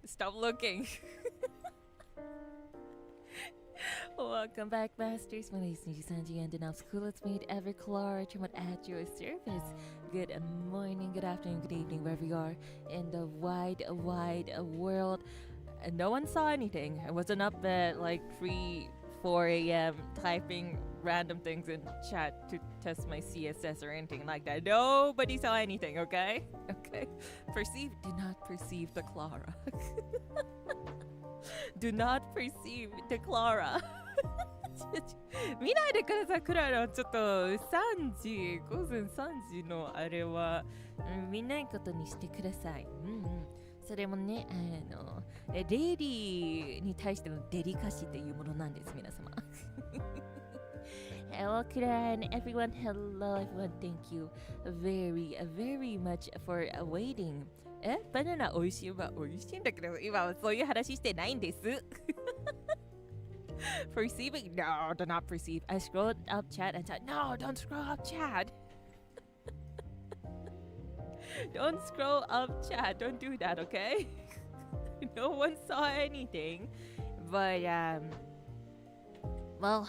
Stop looking. Welcome back, masters. My name is NIJISANJI and Denauth coolest maid ever, Klara Charmwood at your service. Good morning, good afternoon, good evening, wherever you are in the wide world. No one saw anything. I wasn't up at like 4 a.m. typing random things in chat to test my CSS or anything like that. Nobody saw anything, okay? Okay. Do not perceive the Klara. Do not perceive the Klara. 見ないでください、クララ。ちょっと3時、午前3時のあれは見ないことにしてください。それもね、レディーに対してのデリカシーというものなんです、皆様。Hello, Klara and everyone. Hello, everyone. Thank you very much for waiting. バナナ美味しいわ、美味しいんだけど、今はそういう話してないんです。Perceiving? No, do not perceive. I scrolled up chat and said, no, don't scroll up chat. Don't scroll up chat. Don't do that, okay? No one saw anything. But, well,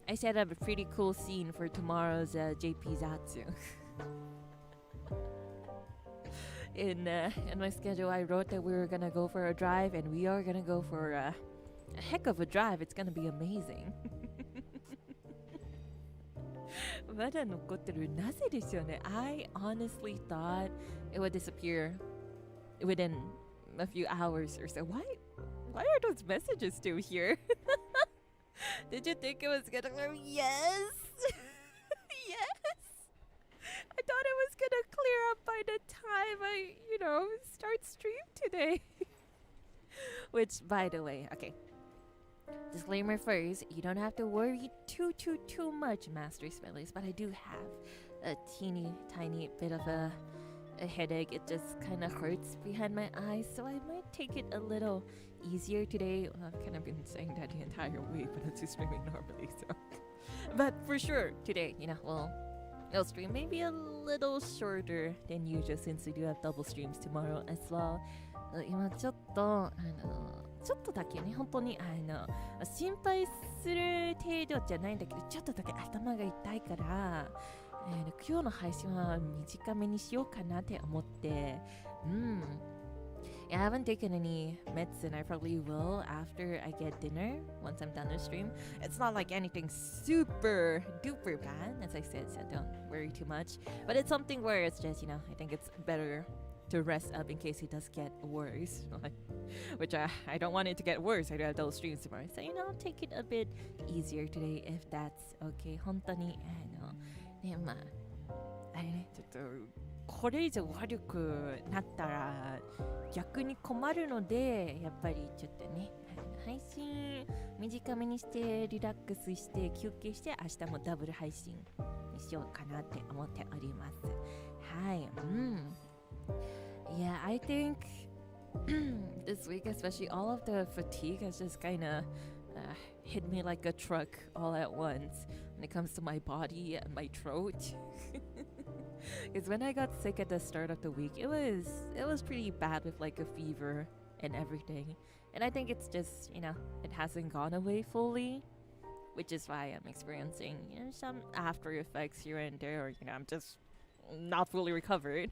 I set up a pretty cool scene for tomorrow's JP Zatsu. In my schedule, I wrote that we were gonna go for a drive, and we are gonna go for a heck of a drive. It's gonna be amazing. まだ残ってる。なぜでしょうね。I honestly thought it would disappear within a few hours or so. Why are those messages still here? Did you think it was gonna go? Yes. Yes. I thought it was gonna clear up by the time I, start stream today. Which, by the way, okay. Disclaimer first, you don't have to worry too much, Master Spellers, but I do have a teeny tiny bit of a headache. It just kind of hurts behind my eyes, so I might take it a little easier today. Well, I've kind of been saying that the entire week, but it's just streaming normally, so. But for sure, today, we'll stream maybe a little shorter than usual since we do have double streams tomorrow as well. 今ちょっとだけね、本当に心配する程度じゃないんだけど、ちょっとだけ頭が痛いから、今日の配信は短めにしようかなって思って、I haven't taken any medicine. I probably will after I get dinner once I'm done the stream. It's not like anything super duper bad, as I said, so don't worry too much. But it's something where it's just, I think it's better to rest up in case it does get worse. Which I don't want it to get worse. I do have those streams tomorrow. So, take it a bit easier today if that's okay. 本当に、ね、あれね、ちょっと、これ以上悪くなったら逆に困るので、やっぱりちょっとね、配信短めにしてリラックスして休憩して明日もダブル配信にしようかなって思っております。はい、Yeah, I think this week, especially, all of the fatigue has just kind of hit me like a truck all at once when it comes to my body and my throat. Because when I got sick at the start of the week, it was pretty bad with like a fever and everything. And I think it's just, it hasn't gone away fully, which is why I'm experiencing, some after effects here and there, or, I'm just not fully recovered.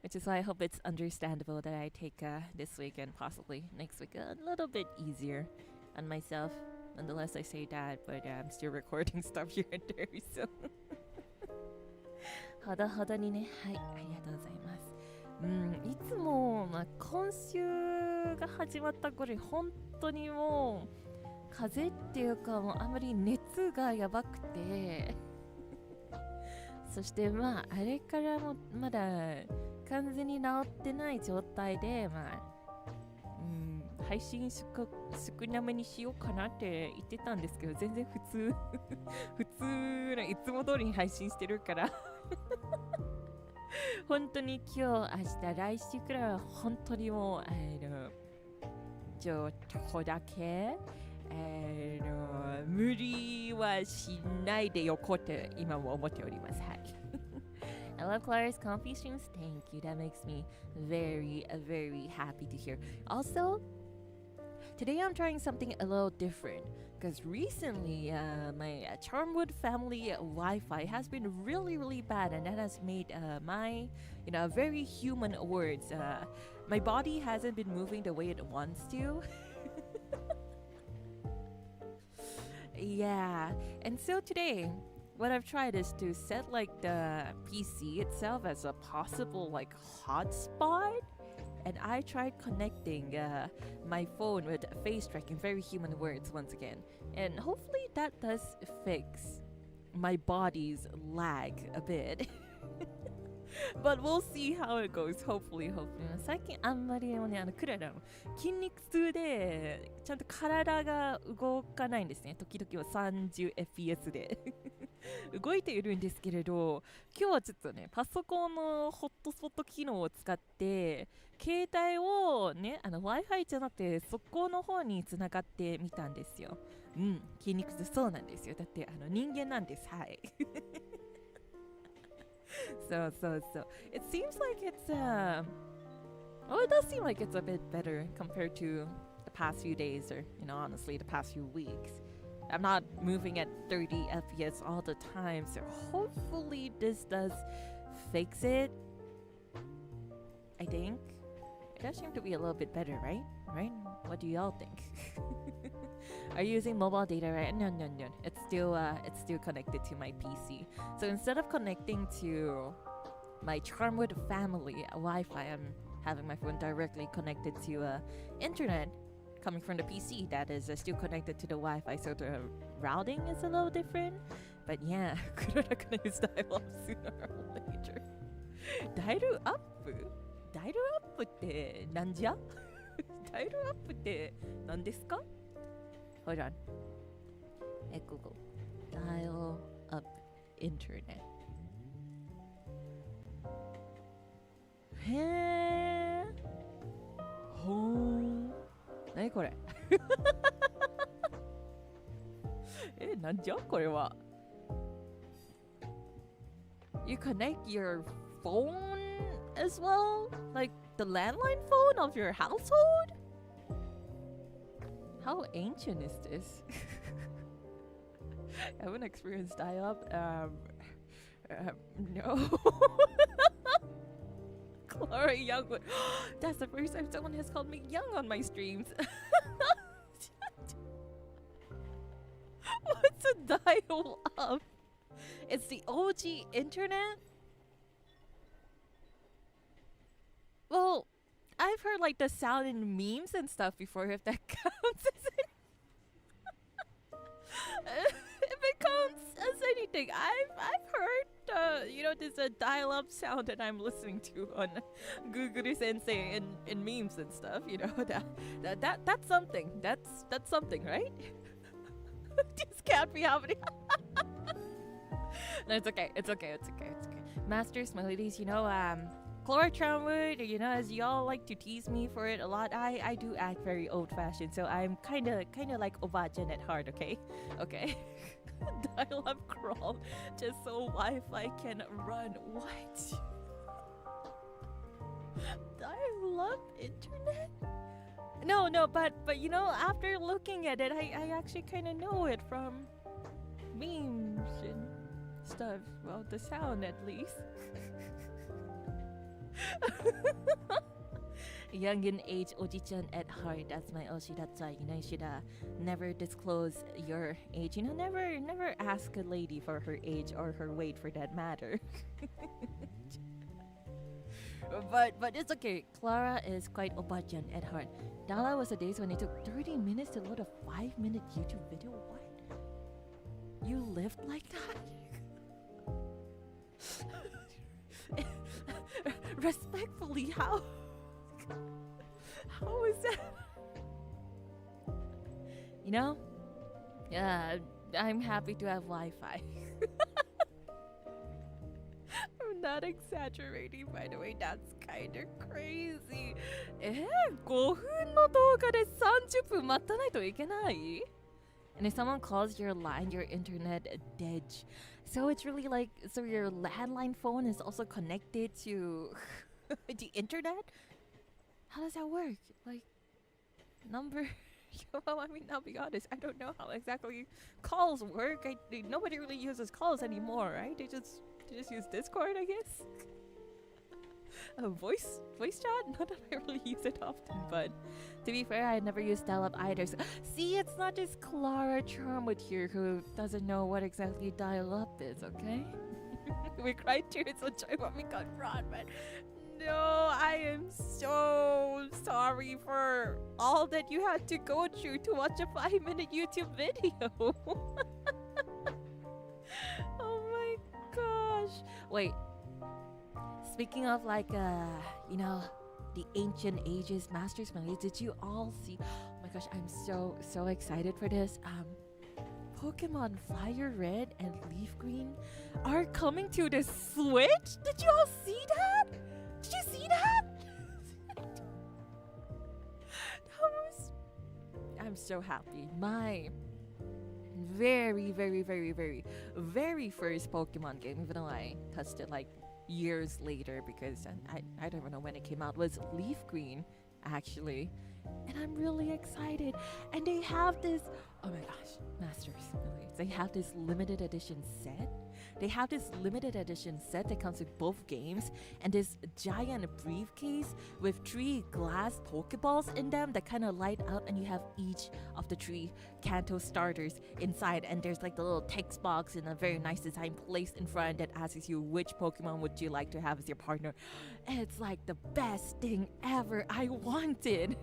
Which is why I hope it's understandable that I take this week and possibly next week a little bit easier on myself. Nonetheless, I say that, but I'm still recording stuff here and there, so. ほどほどにね。はい、ありがとうございます。いつも、今週が始まった頃、本当にもう風邪っていうか、もうあまり熱がやばくてそしてあれからもまだ完全に治ってない状態で、配信少なめにしようかなって言ってたんですけど、全然普通ないつも通りに配信してるから本当に今日、明日、来週くらいは本当にもうちょっとだけ無理はしないでよこって今も思っております。はい。I love Clara's comfy streams. Thank you. That makes me very, very happy to hear. Also, today I'm trying something a little different because recently my Charmwood family Wi-Fi has been really, really bad, and that has made my, very human words. My body hasn't been moving the way it wants to. Yeah, and so today, what I've tried is to set like the PC itself as a possible like hotspot, and I tried connecting my phone with face tracking, very human words once again, and hopefully that does fix my body's lag a bit. But we'll see how it goes. Hopefully. 最近あんまりクララの筋肉痛でちゃんと体が動かないんですね。時々は 30fps で動いているんですけれど、今日はちょっとね、パソコンのホットスポット機能を使って携帯をね、Wi-Fi じゃなくてそこの方につながってみたんですよ。筋肉痛そうなんですよ。だって人間なんです。はい。So. It seems like it's it does seem like it's a bit better compared to the past few days, or honestly the past few weeks. I'm not moving at 30 FPS all the time, so hopefully this does fix it. I think it does seem to be a little bit better, right? What do y'all think? Are you using mobile data, right? No. It's still connected to my PC. So instead of connecting to my Charmwood family Wi-Fi, I'm having my phone directly connected to internet coming from the PC that is still connected to the Wi-Fi. So the routing is a little different. But yeah, we're not gonna use dial-up sooner or later. Dial-up? Dial-up ってなんじゃ？Dial-up って何ですか？Hold on. Google. Dial up internet. へー。ほー。何これなんじゃこれは。You connect your phone as well? Like the landline phone of your household? How ancient is this? I haven't experienced dial-up. No. Klara Youngwood. That's the first time someone has called me young on my streams. What's a dial-up? It's the OG internet? Well, I've heard like the sound in memes and stuff before, if that counts as if it counts as anything. I've heard there's a dial-up sound that I'm listening to on Google Sensei in memes and stuff. That's something. That's something, right? This can't be happening. No, it's okay. Masters, my ladies, Klara Charmwood, you know, as y'all like to tease me for it a lot, I do act very old-fashioned, so I'm kind of like Obajan at heart, okay? Okay. Dial-up crawl just so Wi-Fi can run. What? Dial-up internet? No, but you know, after looking at it, I actually kind of know it from memes and stuff. Well, the sound at least. Young in age, Oji-chan at heart. That's my Oshidatsa. You know, you should never disclose your age. You know, never ask a lady for her age or her weight for that matter. But it's okay. Klara is quite Obajan at heart. Dala was the days when it took 30 minutes to load a 5-minute YouTube video. What? You lived like that? Respectfully, how is that? You know? Yeah, I'm happy to have Wi-Fi. I'm not exaggerating, by the way. That's kind of crazy. 5分の動画で30分待たないといけない? And if someone calls your line, your internet dead. So it's really like, so your landline phone is also connected to the internet? How does that work? Like, number... Well, I mean, I'll be honest, I don't know how exactly calls work. Nobody really uses calls anymore, right? They just use Discord, I guess. Voice chat? Not that I really use it often, but to be fair, I never used dial-up either. So, see, it's not just Klara Charmwood here who doesn't know what exactly dial-up is, okay? We cried tears of joy when we got broadband. No, I am so sorry for all that you had to go through to watch a 5-minute YouTube video. Oh my gosh. Wait. Speaking of like, you know, the ancient ages Masters Melee, did you all see? Oh my gosh, I'm so excited for this. Pokemon Fire Red and Leaf Green are coming to the Switch? Did you all see that? Did you see that? I'm so happy. My very first Pokemon game, even though I touched it like years later because I don't even know when it came out, was Leaf Green actually, and I'm really excited. And they have this, oh my gosh, Masters, they have this limited edition set. They have this limited edition set that comes with both games and this giant briefcase with 3 glass Pokeballs in them that kind of light up, and you have each of the 3 Kanto starters inside, and there's like the little text box in a very nice design placed in front that asks you which Pokemon would you like to have as your partner. And it's like the best thing ever. I wanted.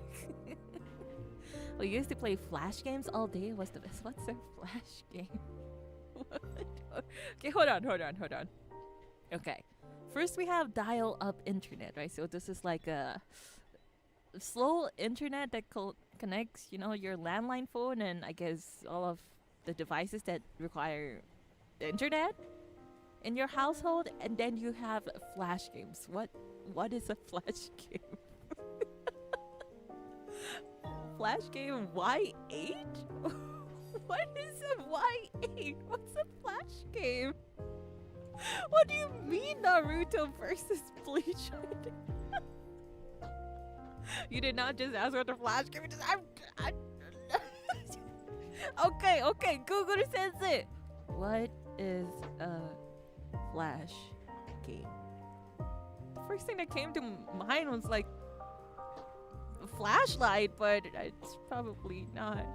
We used to play Flash games all day. What's the best? What's a Flash game? Okay, hold on. Okay, first we have dial-up internet, right? So this is like a slow internet that connects, you know, your landline phone and I guess all of the devices that require the internet in your household. And then you have Flash games. What is a Flash game? Flash game Y8? What is a Y8? What's a Flash game? What do you mean Naruto versus Bleach? You did not just ask what the Flash game is. Okay, Google Sensei. What is a Flash game? The first thing that came to mind was like a flashlight, but it's probably not.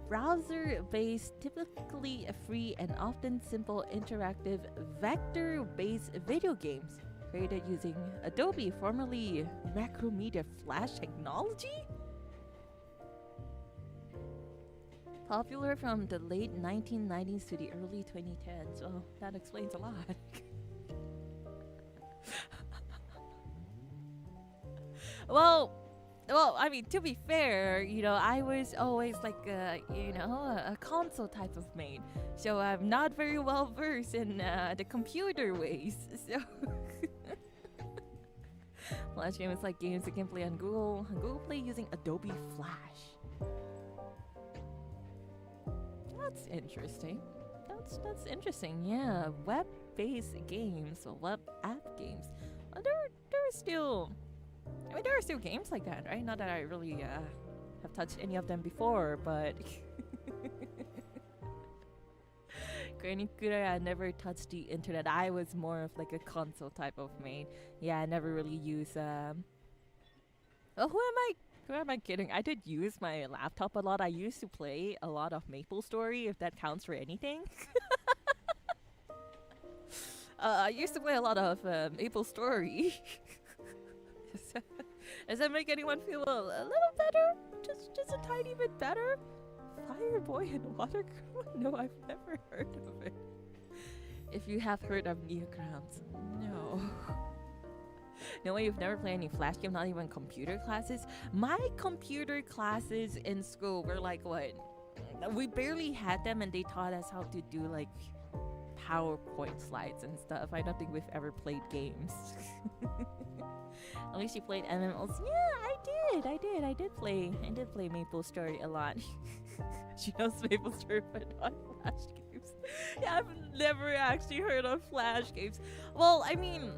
Browser-based, typically free and often simple interactive vector-based video games created using Adobe, formerly Macromedia Flash technology? Popular from the late 1990s to the early 2010s. Well, that explains a lot. Well, I mean, to be fair, you know, I was always like, you know, a console type of maid. So I'm not very well versed in the computer ways. So Flash game is like games you can play on Google Play using Adobe Flash. That's interesting. That's interesting. Yeah, web-based games, or web app games. There are still, there are still games like that, right? Not that I really have touched any of them before, but I never touched the internet. I was more of like a console type of maid. Yeah, I never really use oh, who am I kidding? I did use my laptop a lot. I used to play a lot of MapleStory, if that counts for anything. I used to play a lot of MapleStory. Does that make anyone feel a little better? Just a tiny bit better? Fireboy and Water Girl? No, I've never heard of it. If you have heard of Neocrowns, no. No way, you've never played any Flash game, not even computer classes? My computer classes in school were like, what? We barely had them, and they taught us how to do like PowerPoint slides and stuff. I don't think we've ever played games. At least you played MMOs. Yeah, I did play MapleStory a lot. She knows MapleStory, but not Flash games. Yeah, I've never actually heard of Flash games. Well, I mean,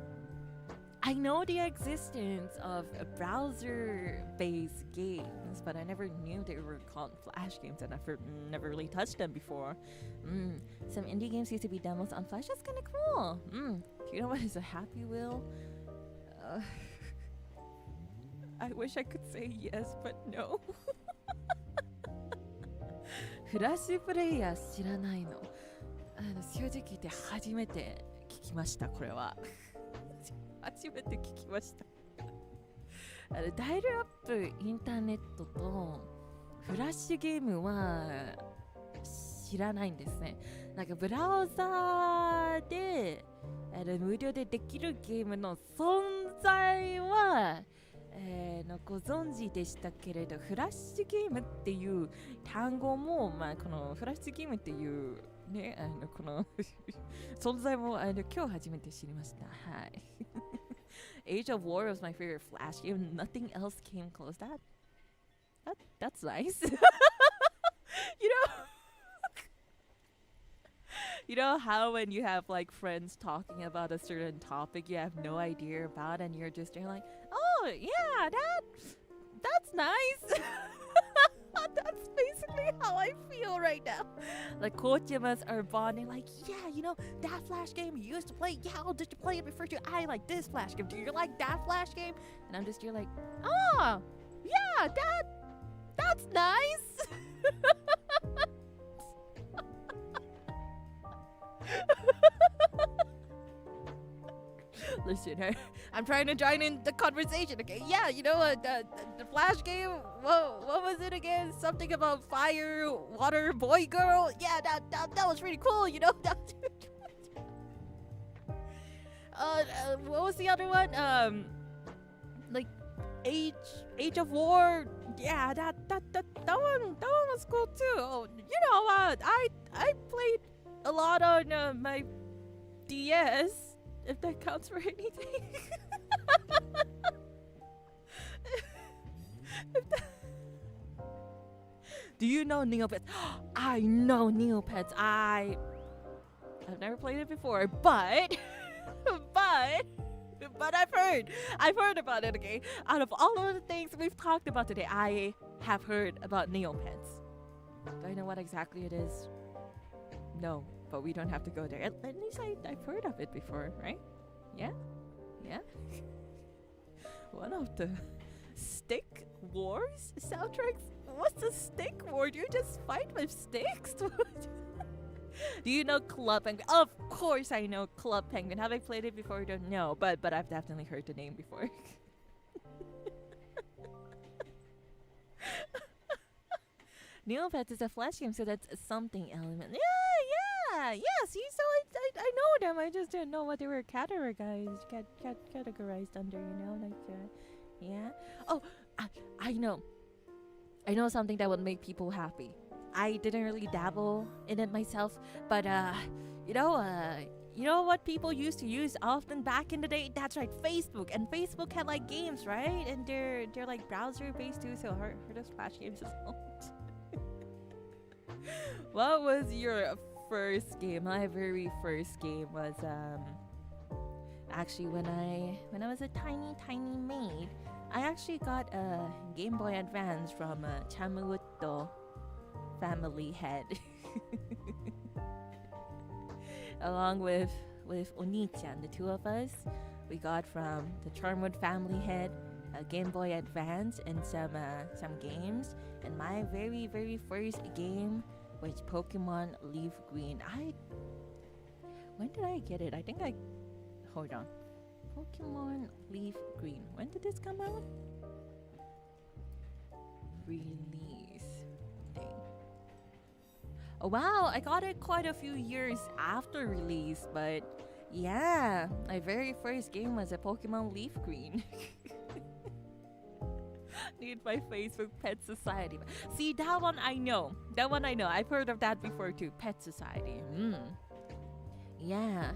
I know the existence of browser-based games, but I never knew they were called Flash games, and I've never really touched them before. Some indie games used to be demos on Flash. That's kind of cool. Do you know what is a Happy Wheel? I wish I could say yes, but no. フラッシュプレイヤー知らないの。正直言って初めて聞きました、これは。初めて聞きました。ダイヤルアップインターネットとフラッシュゲームは知らないんですね。なんかブラウザーで無料でできるゲームの存在はご存知でしたけれど、フラッシュゲームっていう単語も、まあ、このフラッシュゲームっていうね、この存在も今日初めて知りました。はい。Age of War was my favorite Flash game. Nothing else came close. That's nice. You know, you know how when you have like friends talking about a certain topic you have no idea about, and you're like, oh yeah, that's nice. That's basically how I feel right now. Like Kochimas are bonding, like, yeah, you know, that Flash game you used to play, yeah, I'll just play it before you. I like this Flash game. Do you like that Flash game? And I'm just, you're like, oh, yeah, that's nice. Listen, I'm trying to join in the conversation, okay? Yeah, you know, the Flash game, what was it again? Something about fire, water, boy, girl. Yeah, that was really cool, you know? What was the other one? Like, Age of War. Yeah, that one was cool too. Oh, you know what? I played a lot on my DS. If that counts for anything. Do you know Neopets? I know Neopets. I've never played it before, but I've heard about it, okay? Out of all of the things we've talked about today, I have heard about Neopets. Do I know what exactly it is? No. But we don't have to go there. At least I've heard of it before, right? Yeah? Yeah? One of the Stick Wars soundtracks? What's a Stick War? Do you just fight with sticks? Do you know Club Penguin? Of course I know Club Penguin. Have I played it before? I don't know. But I've definitely heard the name before. Neopets is a Flash game, so that's something element. Yeah, see, so I know them. I just didn't know what they were categorized under, you know, like, yeah. Oh, I know something that would make people happy. I didn't really dabble in it myself, but you know, You know what people used to use often back in the day? That's right, Facebook. And Facebook had like games, right? And they're like browser based too, so hard to flash games as well. What was your first game? My very first game was actually when I was a tiny maid. I actually got a Game Boy Advance from Charmwood family head. Along with Oni-chan, the two of us, we got from the Charmwood family head a Game Boy Advance and some games. And my very first game was Pokemon Leaf Green. When did I get it? I think hold on. Pokemon Leaf Green. When did this come out? Release date. Oh wow, I got it quite a few years after release, but yeah, my very first game was a Pokemon Leaf Green. Need my Facebook Pet Society. See, that one I know. I've heard of that before too. Pet Society. Yeah.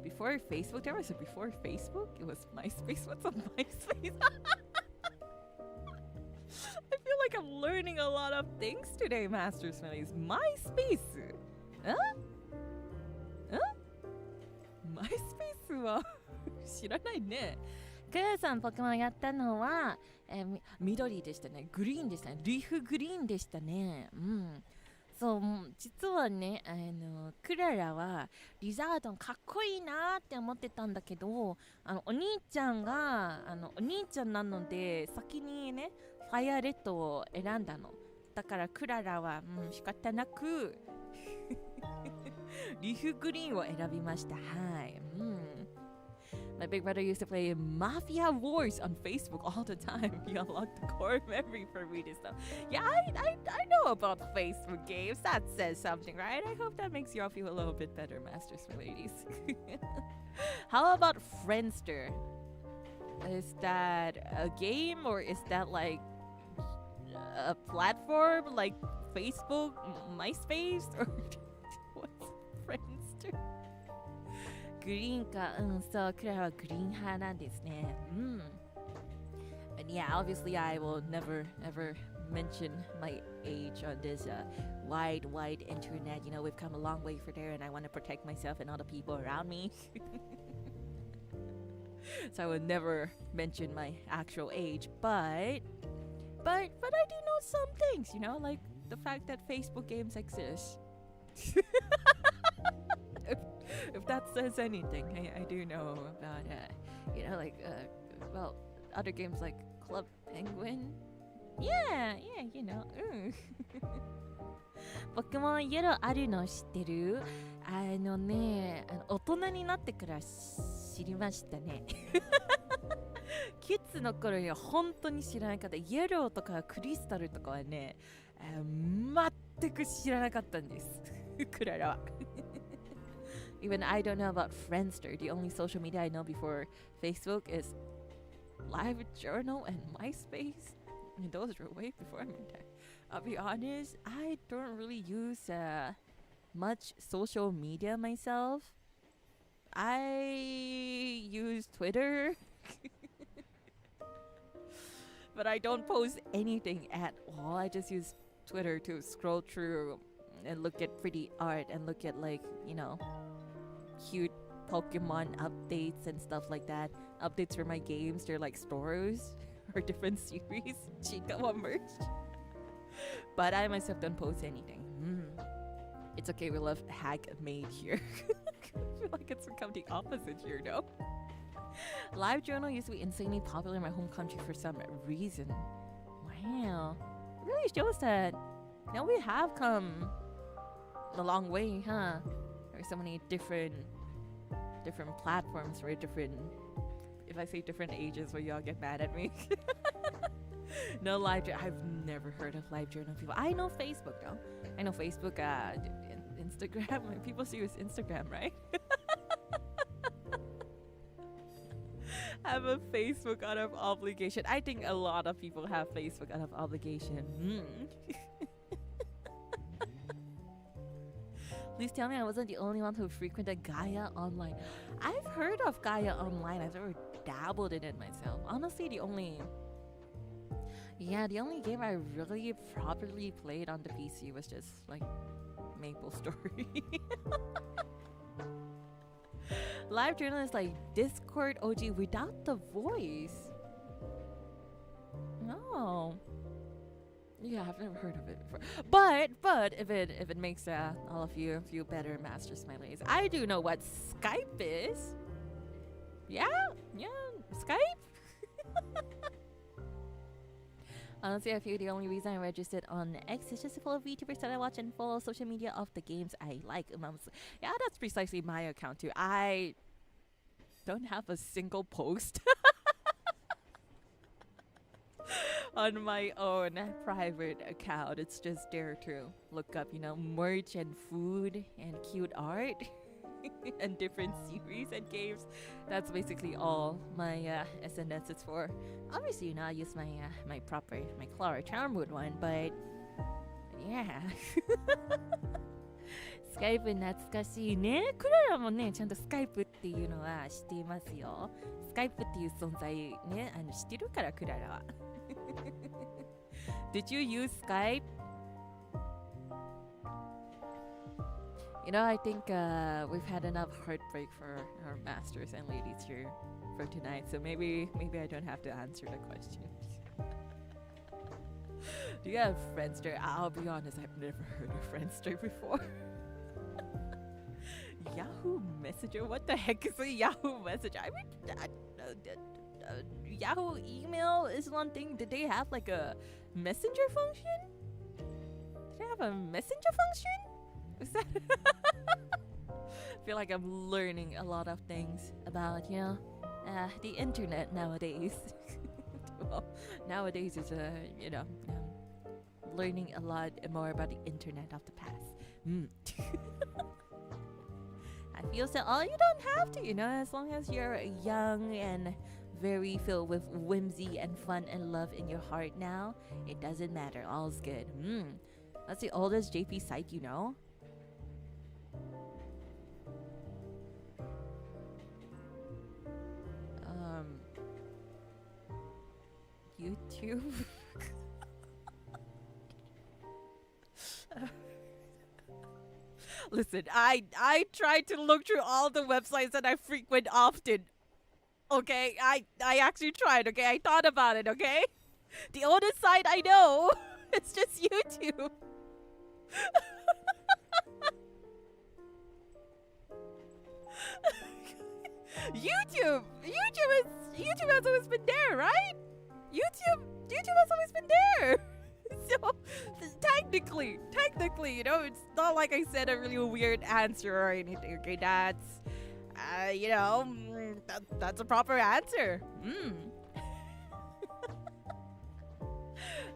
Before Facebook, there was a before Facebook. It was MySpace. What's a MySpace? I feel like I'm learning a lot of things today, Master Smellies. MySpace. Huh? MySpace は知らないね。クヤさんポケモンやったのは、緑でしたね。グリーンでしたね。リーフグリーンでしたね。そう、実はね、クララはリザードンかっこいいなって思ってたんだけど、お兄ちゃんがお兄ちゃんなので先にねファイアレッドを選んだの。だからクララは、仕方なくリーフグリーンを選びました。はい。My big brother used to play Mafia Wars on Facebook all the time. He unlocked the core memory for me and stuff. Yeah, I know about Facebook games. That says something, right? I hope that makes you all feel a little bit better, masters and ladies. How about Friendster? Is that a game or is that like a platform like Facebook, MySpace, or what's Friendster? グリーンか、そう、クララはグリーン派なんですね。And yeah, obviously I will never ever mention my age on this wide internet. You know, we've come a long way for there and I want to protect myself and all the people around me. So I will never mention my actual age, but I do know some things, you know, like the fact that Facebook games exist. If that says anything, I do know about, you know, like, well, other games like Club Penguin. Yeah, you know. ポケモンイエローあるの知ってる？大人になってから知りましたね。キッズの頃には本当に知らなかった。イエローとかクリスタルとかはね、全く知らなかったんです。クララは。Even I don't know about Friendster. The only social media I know before Facebook is LiveJournal and MySpace. And those were way before me. I'll be honest, I don't really use much social media myself. I use Twitter. But I don't post anything at all. I just use Twitter to scroll through and look at pretty art and look at, like, you know, cute Pokemon updates and stuff like that. Updates for my games, they're like stories or different series. Chica one merch. But I myself don't post anything. It's okay, we love Hag Maid here. I feel like it's become the opposite here, no? LiveJournal used to be insanely popular in my home country for some reason. Wow. It really shows that now we have come a long way, huh? There's so many different platforms for different, if I say different ages, will y'all get mad at me? No, I've never heard of LiveJournal people. I know Facebook though. I know Facebook, Instagram. People see use Instagram, right? Have a Facebook out of obligation. I think a lot of people have Facebook out of obligation. Please tell me I wasn't the only one who frequented Gaia Online. I've heard of Gaia Online. I've never dabbled in it myself. Honestly, the only game I really properly played on the PC was just like Maple Story. Live journal is like Discord OG without the voice. No. Yeah, I've never heard of it before. But if it makes all of you feel better, Master Smileys, I do know what Skype is. Yeah, Skype. Honestly, I feel the only reason I registered on X is just to follow VTubers that I watch and follow social media of the games I like. Yeah, that's precisely my account too. I don't have a single post on my own private account. It's just there to look up, merch and food and cute art and different series and games. That's basically all my SNS is for. Obviously, I use my my Klara Charmwood one, but yeah. スカイプ懐かしいね。クララもね、ちゃんとスカイプっていうのは知っていますよ。スカイプっていう存在ね、知ってるからクララは。Did you use Skype? I think we've had enough heartbreak for our masters and ladies here for tonight, so maybe I don't have to answer the question. Do you have Friendster? I'll be honest, I've never heard of Friendster before. Yahoo Messenger? What the heck is a Yahoo Messenger? I mean, Yahoo email is one thing. Did they have like a messenger function? Did they have a messenger function? Is that? I feel like I'm learning a lot of things about, the internet nowadays. Well, nowadays is learning a lot more about the internet of the past. I feel so. Oh, you don't have to, as long as you're young and very filled with whimsy and fun and love in your heart now, it doesn't matter. All's good. That's the oldest JP site you know? YouTube? Listen, I tried to look through all the websites that I frequent often. Okay, I actually tried, okay? I thought about it, okay? The oldest site I know, it's just YouTube. YouTube has always been there, right? YouTube has always been there. So technically, it's not like I said a really weird answer or anything. Okay, that's that's a proper answer.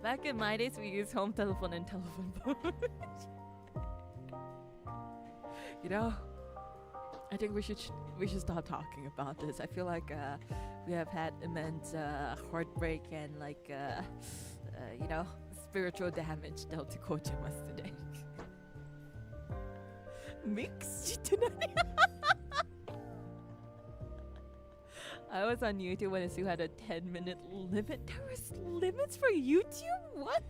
Back in my days, we used home telephone and telephone booth. I think we should stop talking about this. I feel like we have had immense heartbreak and spiritual damage dealt to Kojimas today. Mix? I was on YouTube when it still had a 10-minute limit. There was limits for YouTube? What?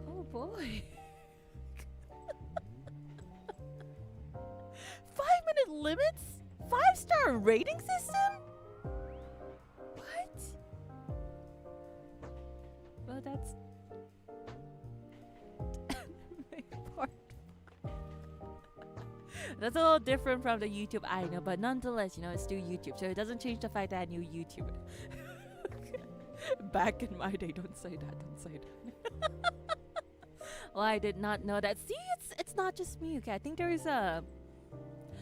Oh boy. 5-minute limits? 5-star rating system? What? Well, that's my part. That's a little different from the YouTube I know, but nonetheless, it's still YouTube, so it doesn't change the fact that I knew YouTube. Back in my day, don't say that. Well, I did not know that. See, it's not just me, okay? I think there is a...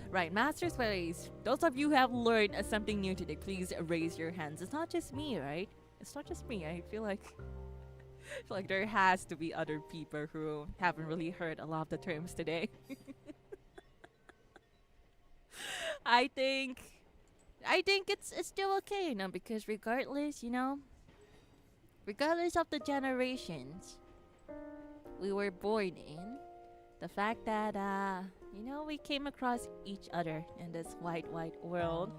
Right, Masters Ways. Those of you who have learned something new today, please raise your hands. It's not just me, right? It's not just me. I feel like there has to be other people who haven't really heard a lot of the terms today. I think it's still okay, because regardless, regardless of the generations we were born in, the fact that we came across each other in this wide world.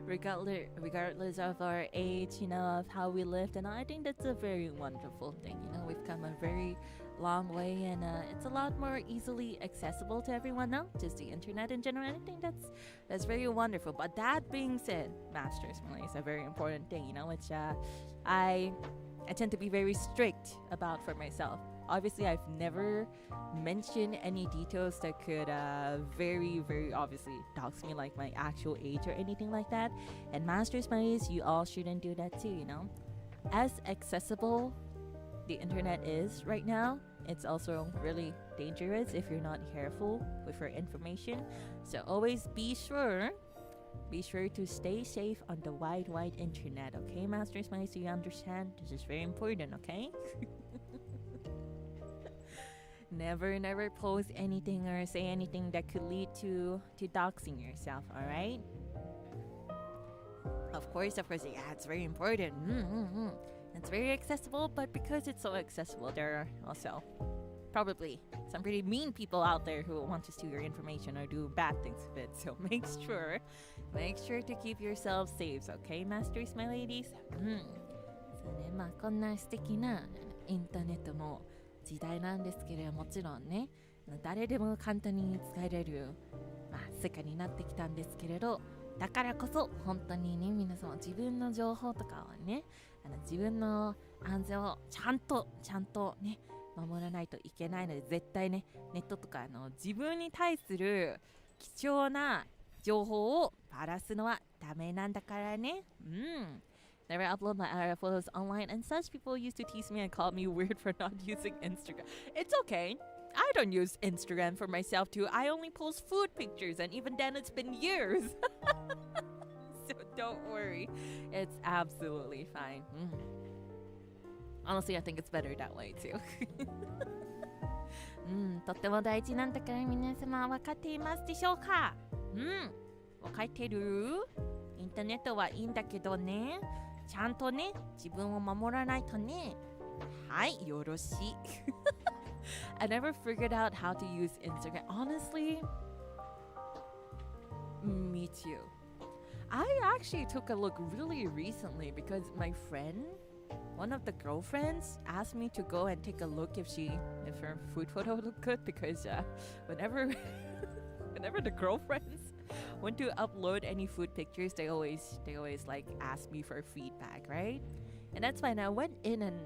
regardless of our age, of how we lived, and I think that's a very wonderful thing. We've come a very long way, and it's a lot more easily accessible to everyone now, just the internet in general. I think that's very wonderful. But that being said, masters is a very important thing, which I tend to be very strict about for myself. Obviously, I've never mentioned any details that could very, very obviously dox me, like my actual age or anything like that. And masters buddies, you all shouldn't do that too, As accessible the internet is right now, it's also really dangerous if you're not careful with your information. So always be sure to stay safe on the wide internet, okay, masters buddies? So you understand? This is very important, okay? Never post anything or say anything that could lead to doxing yourself, alright? Of course, yeah, it's very important. It's very accessible, but because it's so accessible, there are also probably some pretty mean people out there who want to steal your information or do bad things with it. So make sure to keep yourselves safe, okay, masters, my ladies? そうね、こんな素敵なインターネットの時代なんですけれども、もちろんね、誰でも簡単に使える、世界になってきたんですけれど、だからこそ本当にね、皆様自分の情報とかはね、自分の安全をちゃんとね、守らないといけないので、絶対ね、ネットとか自分に対する貴重な情報をばらすのはダメなんだからね。Never upload my photos online, and such people used to tease me and call me weird for not using Instagram. It's okay. I don't use Instagram for myself too. I only post food pictures, and even then it's been years. So don't worry. It's absolutely fine. Honestly, I think it's better that way too. とっても大事なんだから皆様分かっていますでしょうか？分かってる？インターネットはいいんだけどね、ちゃんとね、自分を守らないとね。はい、よろしい。I never figured out how to use Instagram. Honestly, me too. I actually took a look really recently because my friend, one of the girlfriends, asked me to go and take a look if her food photo looked good, because whenever the girlfriends went to upload any food pictures, they always like ask me for feedback, right? And that's fine. I went in and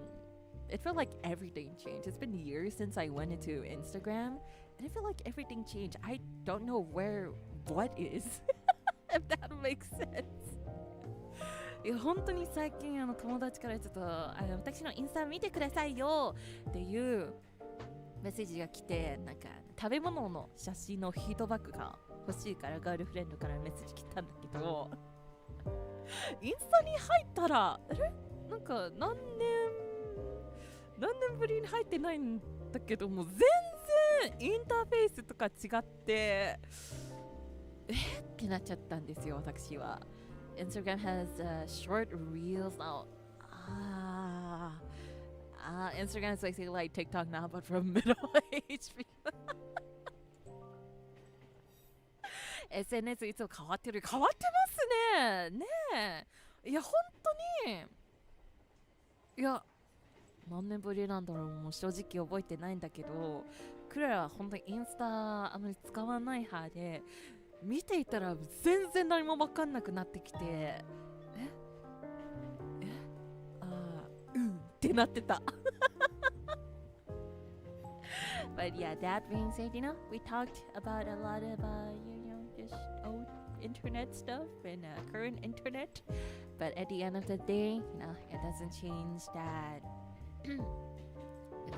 it felt like everything changed. It's been years since I went into Instagram, and I feel like everything changed. I don't know what is, if that makes sense. いや本当に最近友達からちょっと私のインスタ見てくださいよっていうメッセージが来て、なんか食べ物の写真のヒートバッグが欲しいからガールフレンドからメッセージ来たんだけど、インスタに入ったらなんか何年ぶりに入ってないんだけども、全然インターフェースとか違ってってなっちゃったんですよ、私は。Instagram has short reels now. Instagram is basically like TikTok now, but for middle-aged people. SNS いつも変わってますね。ねえ。いや、本当に。いや、何年ぶりなんだろう、もう正直覚えてないんだけど、クララは本当にインスタあまり使わない派で、見ていたら全然何も分かんなくなってきて、ってなってた。But yeah, that being said, we talked about a lot of, just old internet stuff and current internet. But at the end of the day, it doesn't change that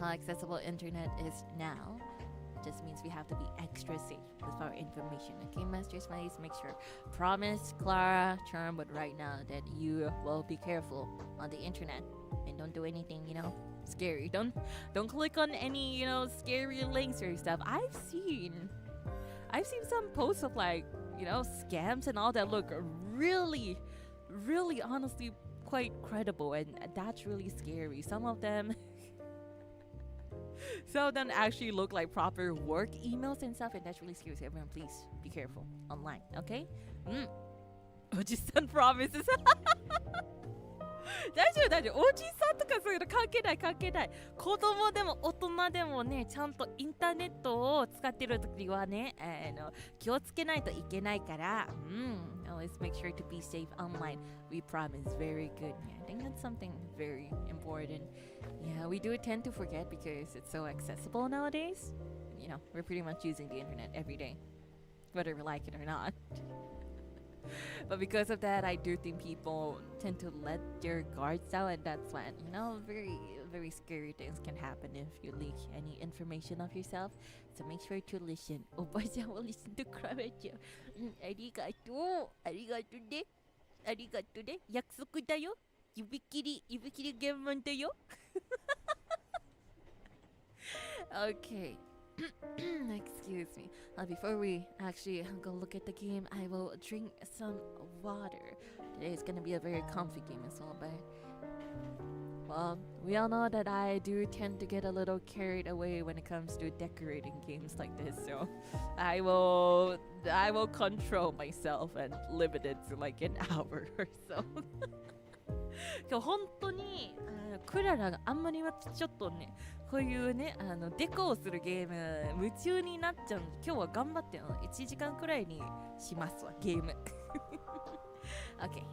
how accessible internet is now. It just means we have to be extra safe with our information. Okay, Masters, please make sure. Promise, Klara Charmwood, right now that you will be careful on the internet and don't do anything, scary. Don't click on any, scary links or stuff. I've seen some posts of like, scams and all that look really, really honestly quite credible, and that's really scary. Some of them Some of them actually look like proper work emails and stuff, and that's really serious. Everyone, please be careful online, okay? Oji-san promises. 大丈夫大丈夫。おじさんとかそういうの関係ない関係ない。子供でも大人でもね、ちゃんとインターネットを使ってるときはね、気をつけないといけないから。Let's make sure to be safe online. We promise. Very good. Yeah, I think that's something very important. Yeah, we do tend to forget because it's so accessible nowadays. You know, we're pretty much using the internet every day, whether we like it or not. But because of that, I do think people tend to let their guards down, and that's when, you know, very, very scary things can happen if you leak any information of yourself. So make sure to listen. Oba-chan will listen to Klara Charmwood. ありがとう。ありがとうね。ありがとうね。約束だよ。指切り現門だよ。Okay. Excuse me. Before we actually go look at the game, I will drink some water. Today is going to be a very comfy game as well, but well, we all know that I do tend to get a little carried away when it comes to decorating games like this, so I will control myself and limit it to like an hour or so. 今日本当にクララがあんまりちょっとねこういうねデコをするゲーム夢中になっちゃうので今日は頑張って1時間くらいにしますわゲームOK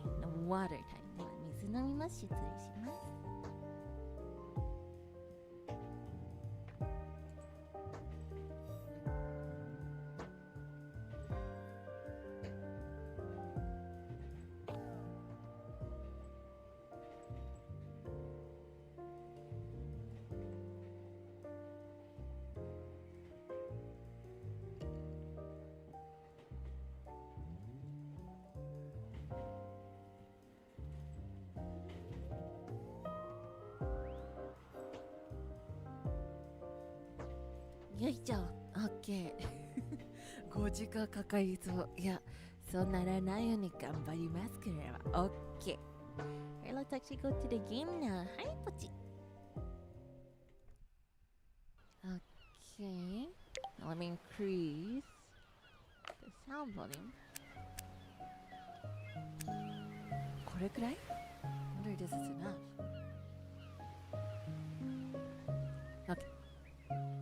water time では水飲みます失礼します よいしょ OK 5時間かかりそういやそうならないように頑張りますから OK Alright, let's actually go to the game now はいポチ OK now let me increase the sound volume これくらい I wonder if this is enough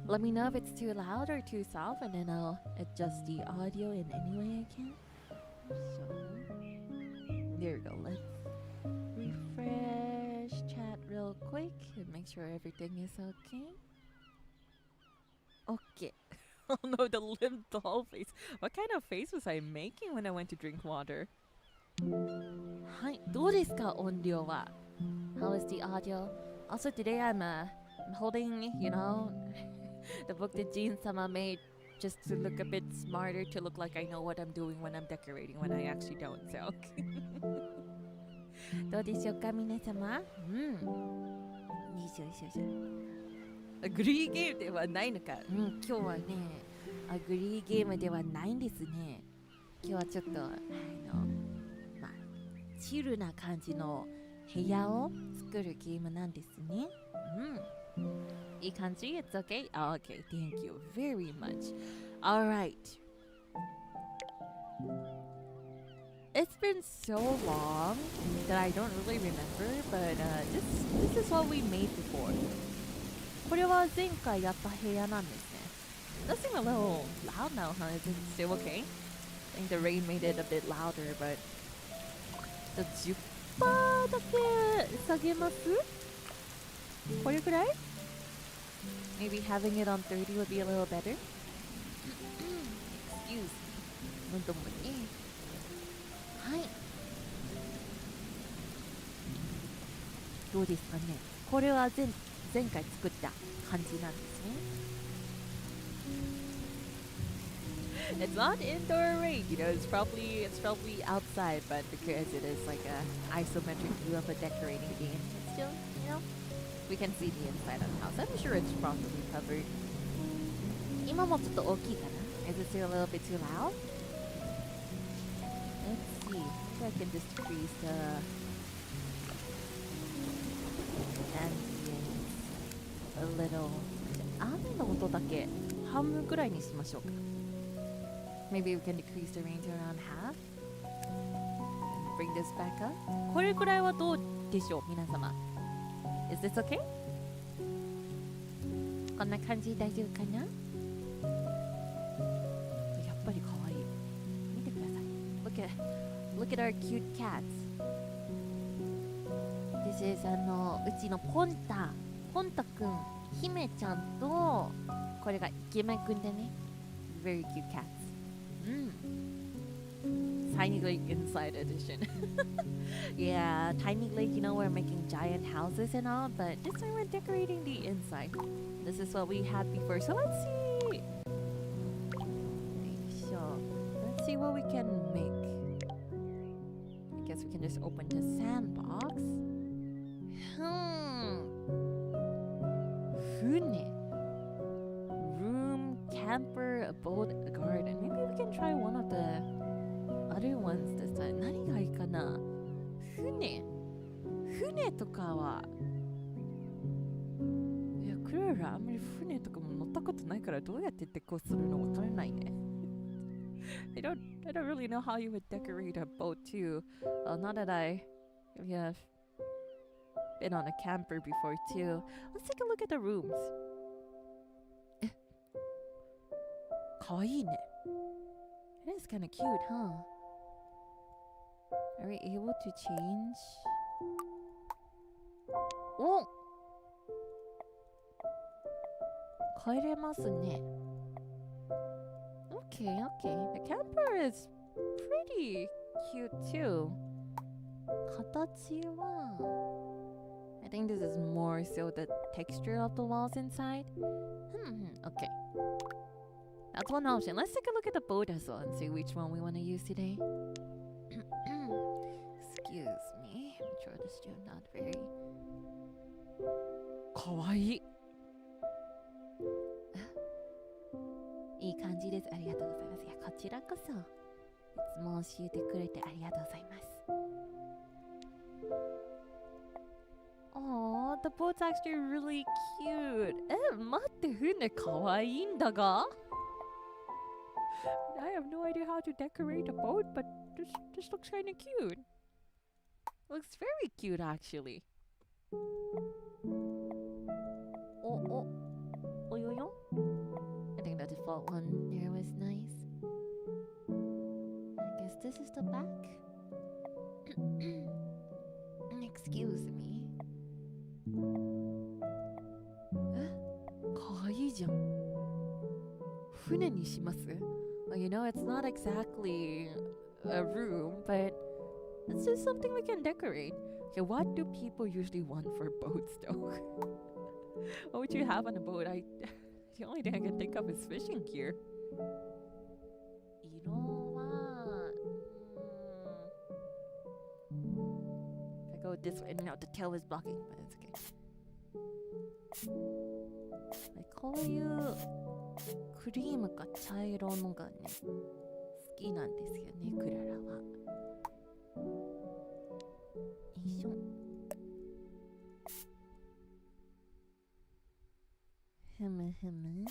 Let me know if it's too loud or too soft, and then I'll adjust the audio in any way I can. So, there we go. Let's refresh chat real quick and make sure everything is okay. Okay. Oh no, the limp doll face. What kind of face was I making when I went to drink water? はい、どうですか音量は How is the audio? Also today I'm holding, you know, the book that Jean-sama made just to look a bit smarter, to look like I know what I'm doing when I'm decorating, when I actually don't, so. どうでしょうか皆様うん。よいしょよいしょよいしょ。アグリーゲームではないのか今日はね、アグリーゲームではないんですね。今日はちょっと、まあ、チルな感じの部屋を作るゲームなんですね。いい感じ It's okay? Oh, okay, thank you very much. Alright. It's been so long that I don't really remember, but this is what we made before. これは前回やった部屋なんですね。Does seem a little loud now, huh? Is it still okay? I think the rain made it a bit louder, but 10% だけ下げますこれくらい Maybe having it on 30 would be a little better. Excuse me. なんともね。はい。どうですかね。これは前回作った感じなんですね。It's not indoor rain, you know. It's probably outside, but because it is like a isometric view of a decorating game, it's still, you know. We can see the inside of the house. I'm sure it's properly covered. 今もちょっと大きいかな Is it still a little bit too loud? Let's see. Maybe I can just decrease the ambience a little. 雨の音だけ半分くらいにしましょうか。Maybe we can decrease the range around half. Bring this back up. これくらいはどうでしょう皆様。Is this okay? こんな感じ大丈夫かな？やっぱり可愛い。見てください。Look at our cute cats. This is うちのポンタくん、姫ちゃんとこれがイケメンくんでね。Very cute cats. Tiny Lake Inside Edition. Yeah, Tiny Lake, you know, we're making giant houses and all, but this time we're decorating the inside. This is what we had before, so let's see. Let's see what we can make. I guess we can just open the sandbox. Fune. Room, camper, abode, garden. Maybe we can try one of the other ones this time. 何がいいかな？船とかは。いや、クララあんまり船とかも乗ったことないからどうやってデコするのわからないね。I don't really know how you would decorate a boat too. Not that I have been on a camper before too. Let's take a look at the rooms. かわいいね。It is kind of cute, huh? Are we able to change? Oh! 変えれますね。Okay. The camper is pretty cute too. 形は I think this is more so the texture of the walls inside. Okay. That's one option. Let's take a look at the boat as well and see which one we want to use today. Excuse me. I'm sure this is still not very... かわいい。いい感じです。ありがとうございます。いや、こちらこそいつも教えてくれてありがとうございます。Oh, the boat's actually really cute. 待って、船かわいいんだがI have no idea how to decorate a boat, but this looks kind of cute. Looks very cute, actually. Yo. I think the default one there was nice. I guess this is the back. Excuse me. かわいいじゃん。船にします？ Well, you know, it's not exactly a room, but it's just something we can decorate. Okay, what do people usually want for boats, though? What would you have on a boat? The only thing I can think of is fishing gear. 色は、If I go this way, no, the tail is blocking, but it's okay. こういうクリームか茶色のがね、好きなんですよね、クララは。よいしょ。ふむ。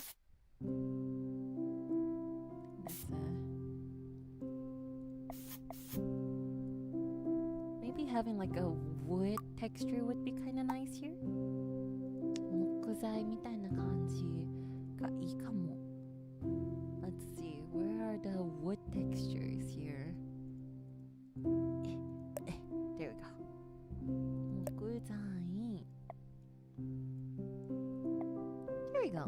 Maybe having like a wood texture would be kind of nice here. 木材みたいな感じがいいかも。Let's see, where are the wood textures here? There we go. 木材。There we go.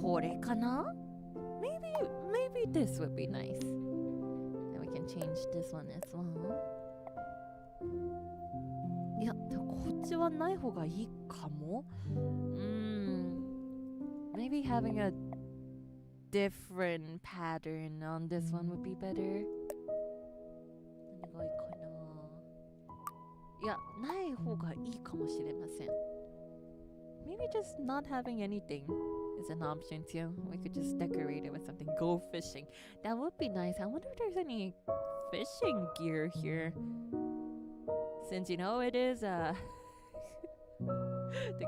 これかな？ Maybe this would be nice. Then we can change this one as well. いや、でもこっちはない方がいいかも。Maybe having a different pattern on this one would be better. 何がいいかな。いや、ない方がいいかもしれません。Maybe just not having anything is an option too. We could just decorate it with something. Go fishing. That would be nice. I wonder if there's any fishing gear here. since you know it is the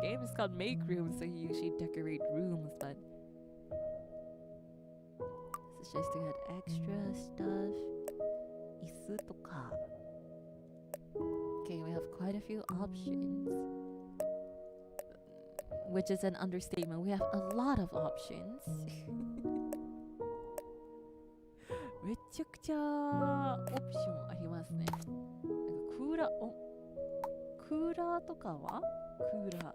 game is called MakeRoom, so you usually decorate rooms, but this is just to add extra stuff. Isu toka. Okay, we have quite a few options, which is an understatement. We have a lot of options. めちゃくちゃオプションありますね。なんかクーラー、クーラーとかはクーラー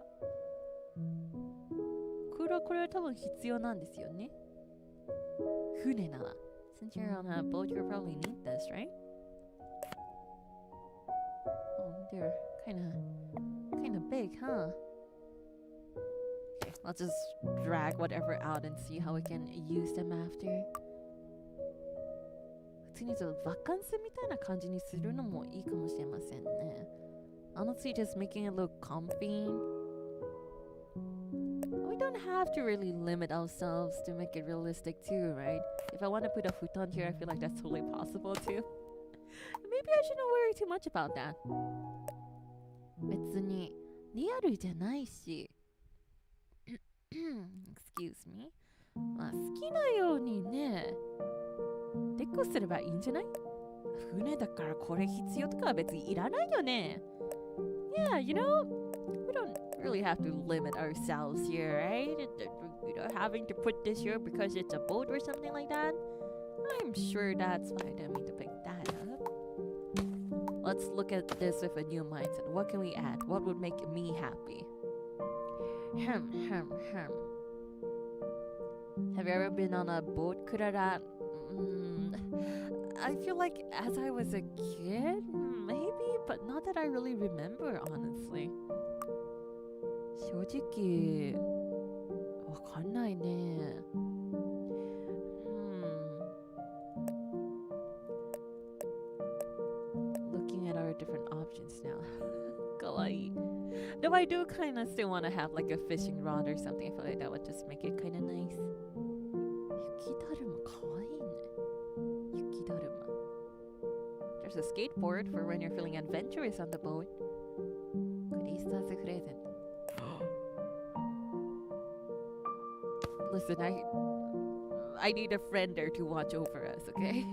これは多分必要なんですよね。船なら。Since you're on a boat, you'll probably need this, right? Oh, they're kind of big, huh? Okay, let's just drag whatever out and see how we can use them after. 普通にちょっとバカンスみたいな感じにするのもいいかもしれませんね。Honestly, just making it look comfy. We don't have to really limit ourselves to make it realistic too, right? If I want to put a futon here, I feel like that's totally possible too. Maybe I shouldn't worry too much about that. 別にリアルじゃないしexcuse me. まあ好きなようにねデコすればいいんじゃない？船だからこれ必要とかは別にいらないよね。Yeah, you know, we don't really have to limit ourselves here, right? You know, having to put this here because it's a boat or something like that. I'm sure that's why I didn't mean to pick that up. Let's look at this with a new mindset. What can we add? What would make me happy? Have you ever been on a boat, Klara? I feel like as I was a kid, maybe, but not that I really remember, honestly. 正直わかんないね。Looking at our different options now. かわいい。Though I do kind of still want to have like a fishing rod or something. I feel like that would just make it kind of nice. 雪だるまかわいいね。雪だるま。There's a skateboard for when you're feeling adventurous on the boat. クリスマスプレゼント。Listen, I need a friend there to watch over us, okay?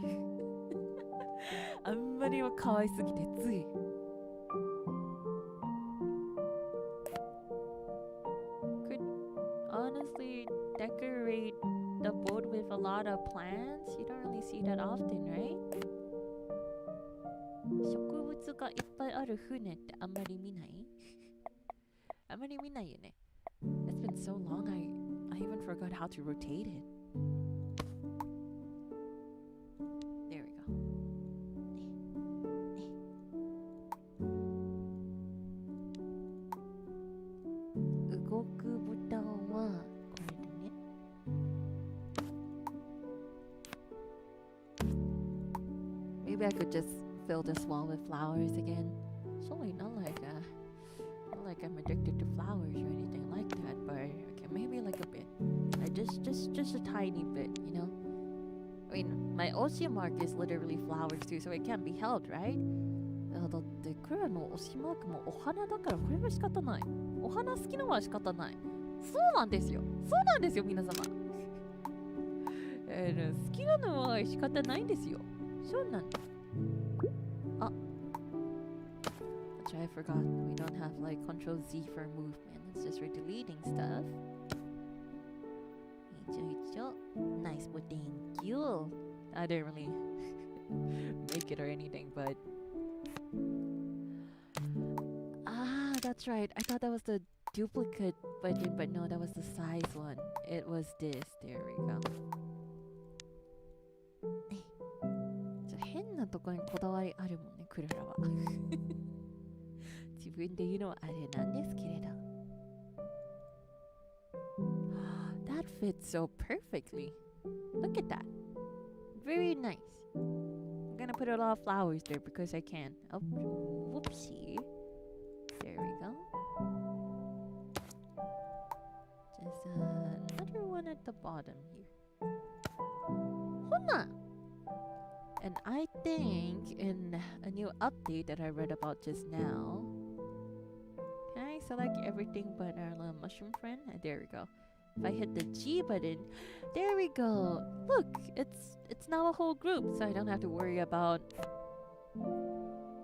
あんまりは可愛すぎてつい。Could honestly decorate the boat with a lot of plants. You don't really see that often, right? 植物がいっぱいある船ってあんまり見ないあんまり見ないよね。It's been so long, I even forgot how to rotate it. There we go. 動くボタンはこれでね。Maybe I could just fill this wall with flowers again. Surely not like I'm addicted to flowers or anything like that, but okay, maybe like a bit. Just a tiny bit, you know? I mean, my ocean mark is literally flowers too, so it can't be held, right? だってクラの推しマークもお花だからこれは仕方ない。お花好きなのは仕方ない。そうなんですよ。そうなんですよ、皆様。好きなのは仕方ないんですよ。そうなんです。あ、I forgot. We don't have like Control Z for movement. It's just for deleting stuff. Nice, but thank you. I didn't really make it or anything, but that's right. I thought that was the duplicate button, but no, that was the size one. It was this. There we go. 変なところにこだわりあるもんね、クララは。自分で言うのはあれなんですけれど。That fits so perfectly. Look at that. Very nice. I'm gonna put a lot of flowers there because I can. Oh, whoopsie. There we go. Just another one at the bottom here. ほな And I think in a new update that I read about just now, can I select everything but our little mushroom friend? There we go. If I hit the G button, there we go. Look, it's now a whole group, so I don't have to worry about,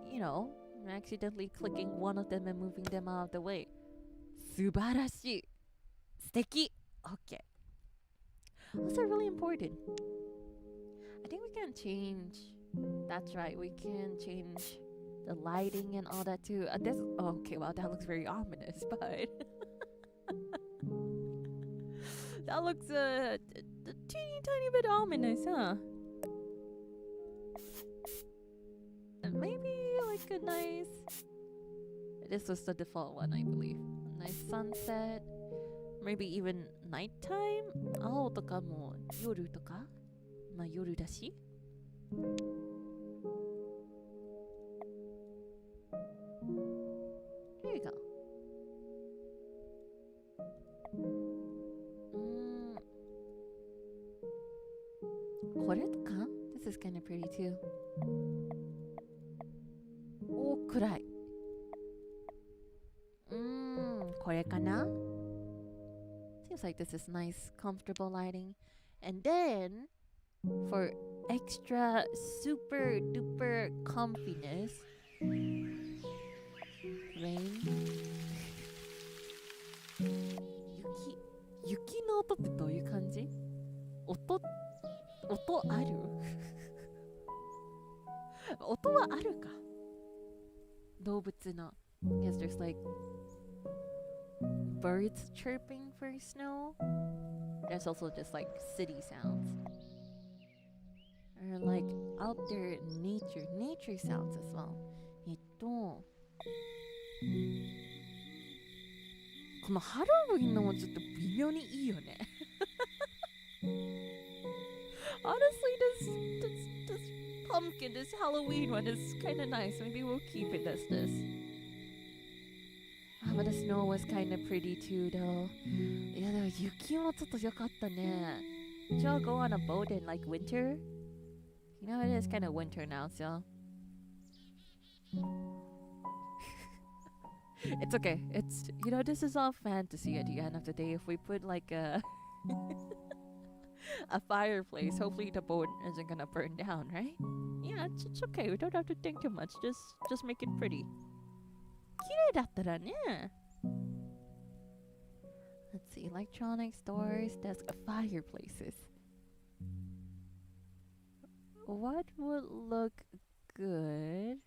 you know, accidentally clicking one of them and moving them out of the way. 素晴らしい。素敵。Okay. Also really important. I think we can change. That's right, we can change the lighting and all that too. This okay, well that looks very ominous, but that looks a teeny tiny bit ominous, huh? And maybe like a nice. This was the default one, I believe. A nice sunset. Maybe even nighttime? 青とかも夜とか？まあ夜だし。There you go. これとか？ This is kind of pretty too. おー、暗い。これかな？Seems like this is nice, comfortable lighting. And then, for extra super duper comfiness, rain. 雪の音ってどういう感じ？音ある？音はあるか。動物の。I guess there's like birds chirping for snow. There's also just like city sounds. Or like out there nature sounds as well. このハロウィンのもちょっと微妙にいいよね。Honestly, this pumpkin, this Halloween one is kind of nice. Maybe we'll keep it as this. But the snow was kind of pretty too, though. いやでも雪もちょっと良かったね。Did y'all go on a boat in like winter? You know, it is kind of winter now, so. It's okay. It's, you know, this is all fantasy at the end of the day. If we put like a a fireplace, hopefully the boat isn't gonna burn down, right? Yeah, it's okay. We don't have to think too much. Just make it pretty. 綺麗だったらね。Let's see, electronics, doors, desk, fireplaces. What would look good?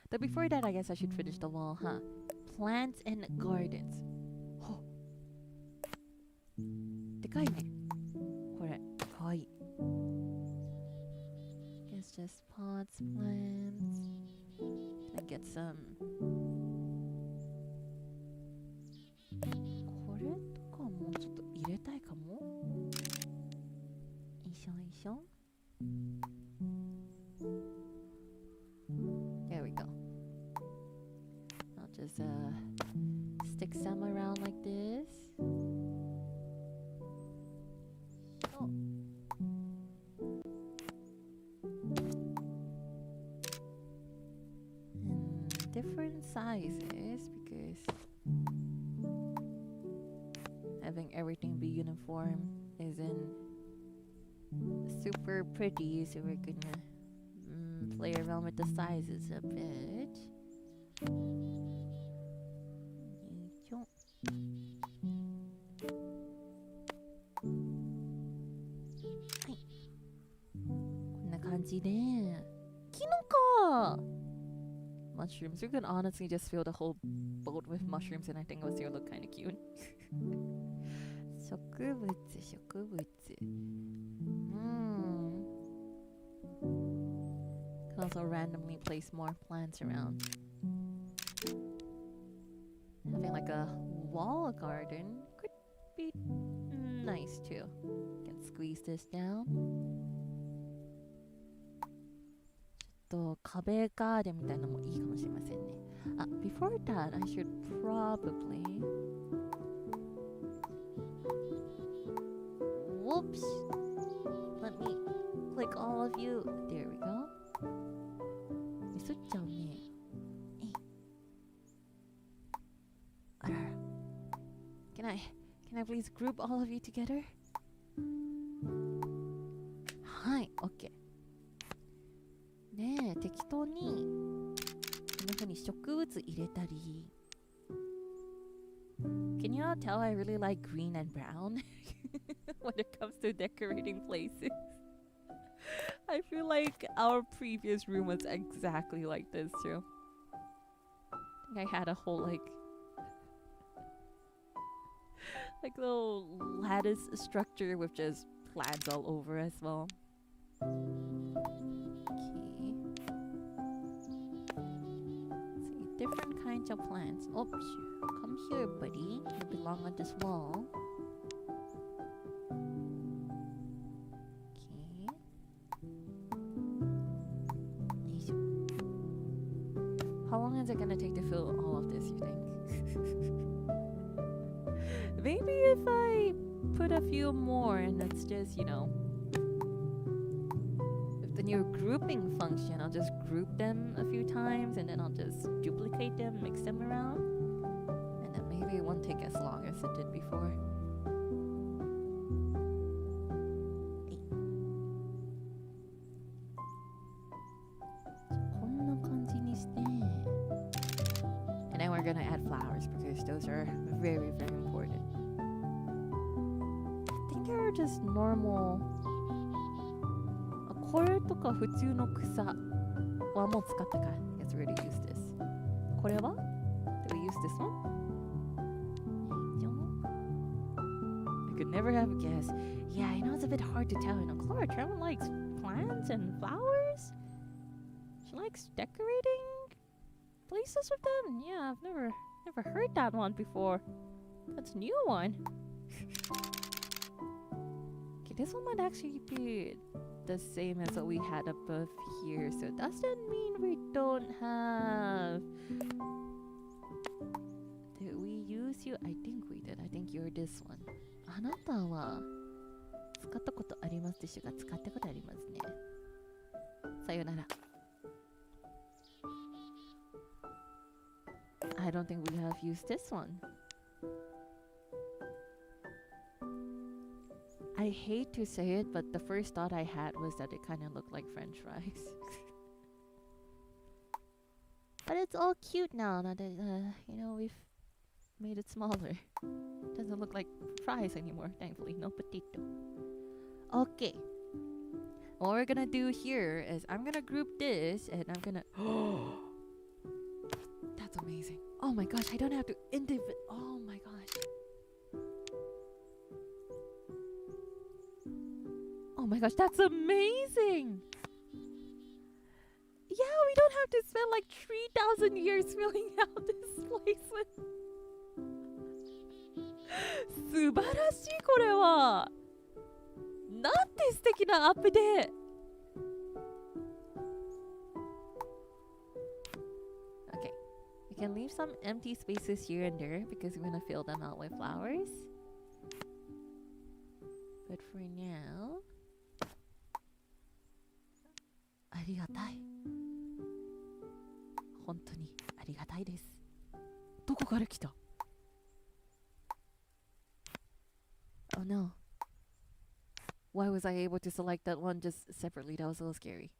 But before that, I guess I should finish the wall, huh? Plants and gardens. Oh. でかいね。これ、かわいい。Guess just pots, plants. And get some. これとかもちょっと入れたいかも。よいしょよいしょ。There we go. I'll just stick some around like this. Oh. And different sizes because having everything be uniform isn't super pretty, so we're gonna play around with the sizes a bit. Hi. こんな感じで。キノコ! Mushrooms. You can honestly just fill the whole boat with mushrooms, and I think it would still look kind of cute. 植物。Can also randomly place more plants around. Having like a wall garden could be nice too. Can squeeze this down. ちょっと壁ガーデンみたいなのもいいかもしれませんね。Before that, I should probably. Whoops. Let me click all of you. There we ちゃうね。あらら。Can I please group all of you together? はい、OK。ねえ、適当にこんな風に植物入れたり。Can you all tell I really like green and brown when it comes to decorating places? I feel like our previous room was exactly like this too. I think I had a whole like little lattice structure with just plants all over as well. Okay. Let's see, different kinds of plants. Oh, come here, buddy. You belong on this wall. How long is it gonna take to fill all of this, you think? Maybe if I put a few more and it's just, you know, with the new grouping function, I'll just group them a few times and then I'll just duplicate them, mix them around. And then maybe it won't take as long as it did before. And then we're gonna add flowers because those are very, very important. I think they're just normal. これとか普通の草はもう使ったか。I guess we're gonna use this. これは Do we use this one? I could never have guessed. Yeah, I know it's a bit hard to tell. You know, Klara Charmwood likes plants and flowers. She likes decorating places with them. Yeah, I've never heard that one before. That's a new one. Okay, this one might actually be the same as what we had above here. So does that mean we don't have... Did we use you? I think we did. I think you're this one. あなたは使ったことありますでしょうか？使ったことありますね。さよなら。I don't think we have used this one. I hate to say it, but the first thought I had was that it kind of looked like French fries. But it's all cute now that you know, we've made it smaller. It doesn't look like fries anymore, thankfully. No potato. Okay. What we're gonna do here is I'm gonna group this and I'm gonna... That's amazing. Oh my gosh, I don't have to Oh my gosh. Oh my gosh, that's amazing. Yeah, we don't have to spend like 3,000 years filling out this place with... 素晴らしいこれは。なんて素敵なアップデート。Okay, we can leave some empty spaces here and there because we're gonna fill them out with flowers. But for now, ありがたい。本当にありがたいです。どこから来た？ Oh no. Why was I able to select that one just separately? That was a little scary.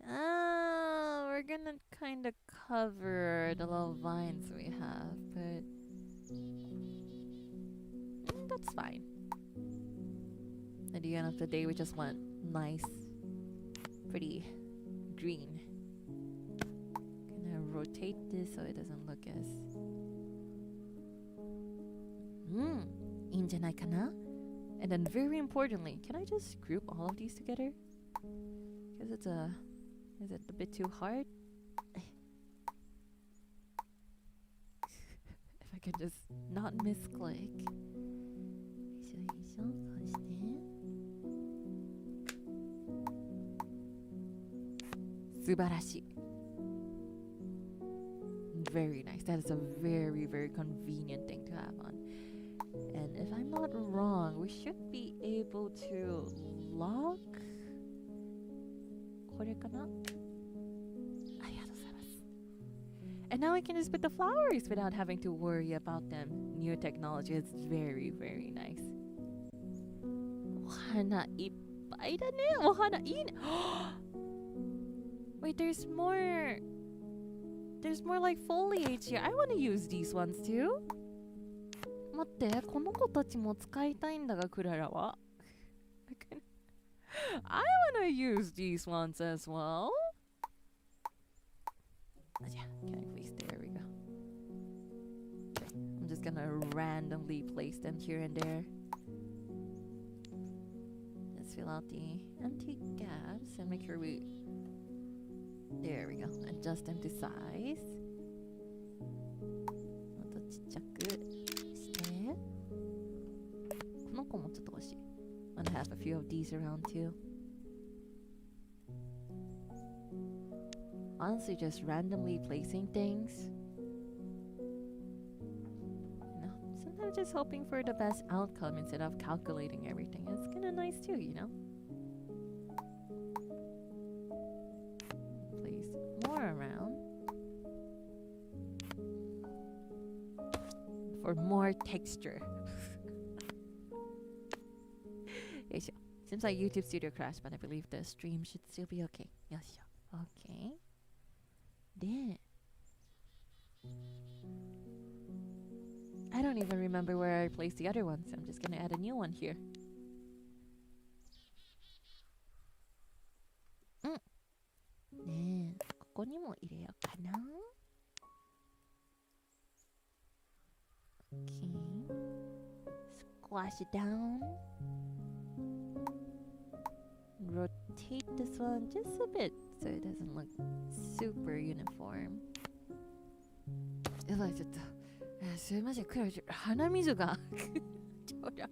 We're gonna kind of cover the little vines we have, but that's fine. At the end of the day, we just want nice, pretty green. Gonna rotate this so it doesn't look as... いいんじゃないかな? And then very importantly, can I just group all of these together? Because it's is it a bit too hard? If I could just not misclick. 素晴らしい. Very nice. That is a very, very convenient thing to have on. And if I'm not wrong, we should be able to lock... これかな? And now I can just put the flowers without having to worry about them. New technology is very, very nice. お花いっぱいだね。お花いいね。Wait, there's more. There's more like foliage here. I want to use these ones too. 待って、この子たちも使いたいんだが、クララは。I want to use these ones as well. Yeah, can I please? There we go. Okay, I'm just gonna randomly place them here and there. Let's fill out the empty gaps and make sure we... There we go. Adjust them to size. あとちっちゃくして。この子もちょっと欲しい。I'm gonna have a few of these around too. Honestly, just randomly placing things. You know, sometimes just hoping for the best outcome instead of calculating everything. It's kind of nice too, you know? Place more around. For more texture. Seems like YouTube Studio crashed, but I believe the stream should still be okay. Yes, okay. Then I don't even remember where I placed the other ones. I'm just gonna add a new one here. ねえ、ここにも入れようかな。Okay. Squash it down. Rotate this one just a bit so it doesn't look super uniform. やばい、ちょっと。すいません、クラちゃん、鼻水が。ちょうだ。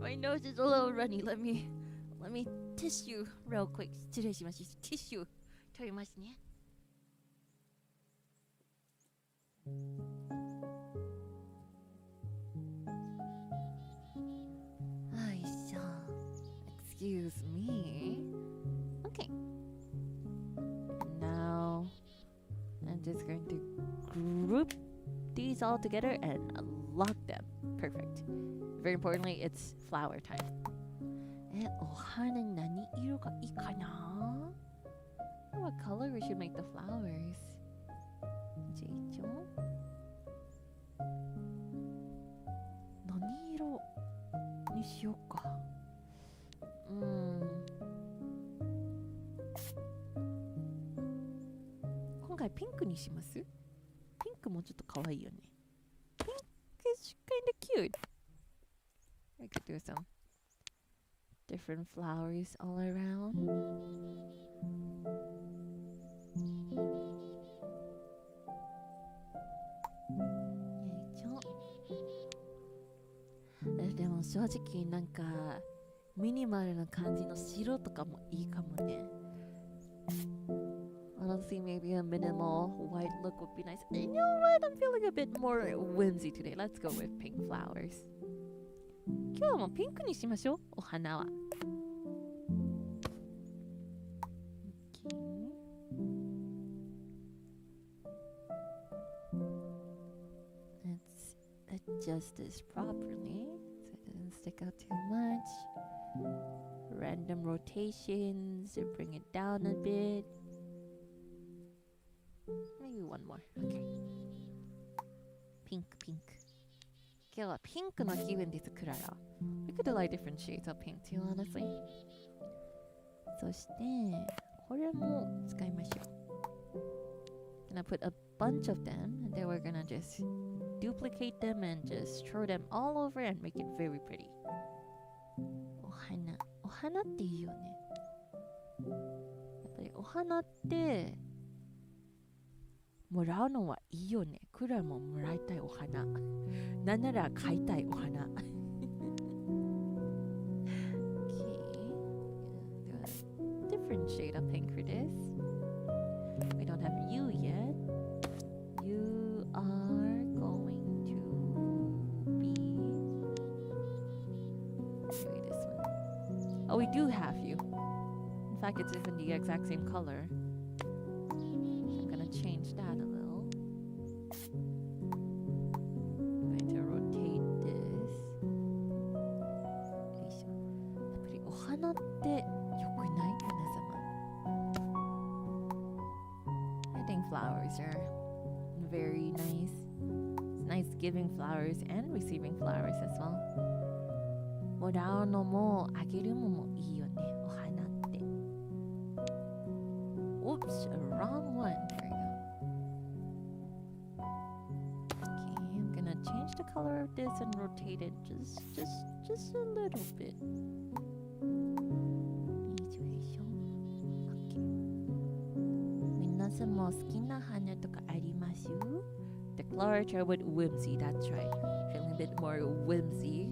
My nose is a little runny. Let me tissue real quick. 失礼しました。ティッシュ取りますね。Excuse me. Okay. Now I'm just going to group these all together and lock them. Perfect. Very importantly, it's flower time. お花何色がいいかな? What color we should make the flowers? じゃあ一応何色にしようか。今回ピンクにします？ピンクもちょっと可愛いよね。ピンク is kinda cute. I could do some different flowers all around.でも正直なんかミニマルな感じの白とかもいいかもね。Honestly, maybe a minimal white look would be nice. You know what? I'm feeling a bit more whimsy today. Let's go with pink flowers. 今日はもうピンクにしましょう。お花は。Let's adjust this properly so it doesn't stick out too much. Random rotations to bring it down a bit. Maybe one more. Okay. Pink, pink. 今日はピンクの気分です、クララ。We could do like different shades of pink too, honestly. そして、これも使いましょう。Gonna put a bunch of them, and then we're gonna just duplicate them and just throw them all over and make it very pretty. お花。お花っていいよね。やっぱりお花ってもらうのはいいよね。クラももらいたいお花。なんなら買いたいお花。Okay. Different shade of pink for this. We don't have you yet. You are going to be... Maybe this one. Oh, we do have you. In fact, it's even the exact same color. I'm gonna change that a little. giving flowers and receiving flowers as well. もらうのもあげるのもいいよね、お花って。Oops, wrong one. There we go. Okay, I'm gonna change the color of this and rotate it just a little bit. いいでしょ。Okay. 皆さんも好きな花とかあります？ The Klara Charmwood whimsy, that's right. Feeling a bit more whimsy.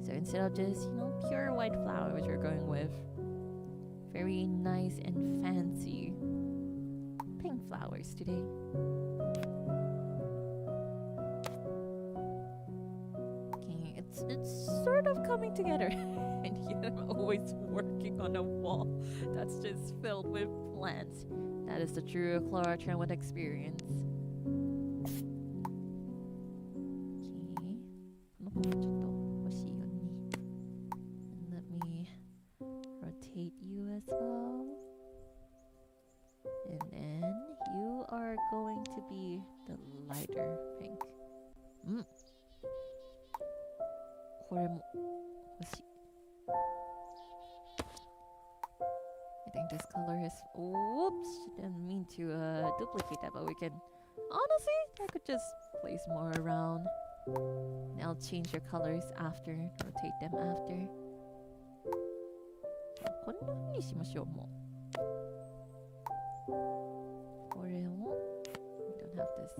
So instead of just, pure white flowers, we're going with very nice and fancy pink flowers today. Okay, it's sort of coming together. And yet I'm always working on a wall that's just filled with plants. That is the true Klara Charmwood experience. I think this color is, whoops, didn't mean to duplicate that, but we can, honestly, I could just place more around. And I'll change your colors after, rotate them after. こんな風にしましょう、もう。これを we don't have this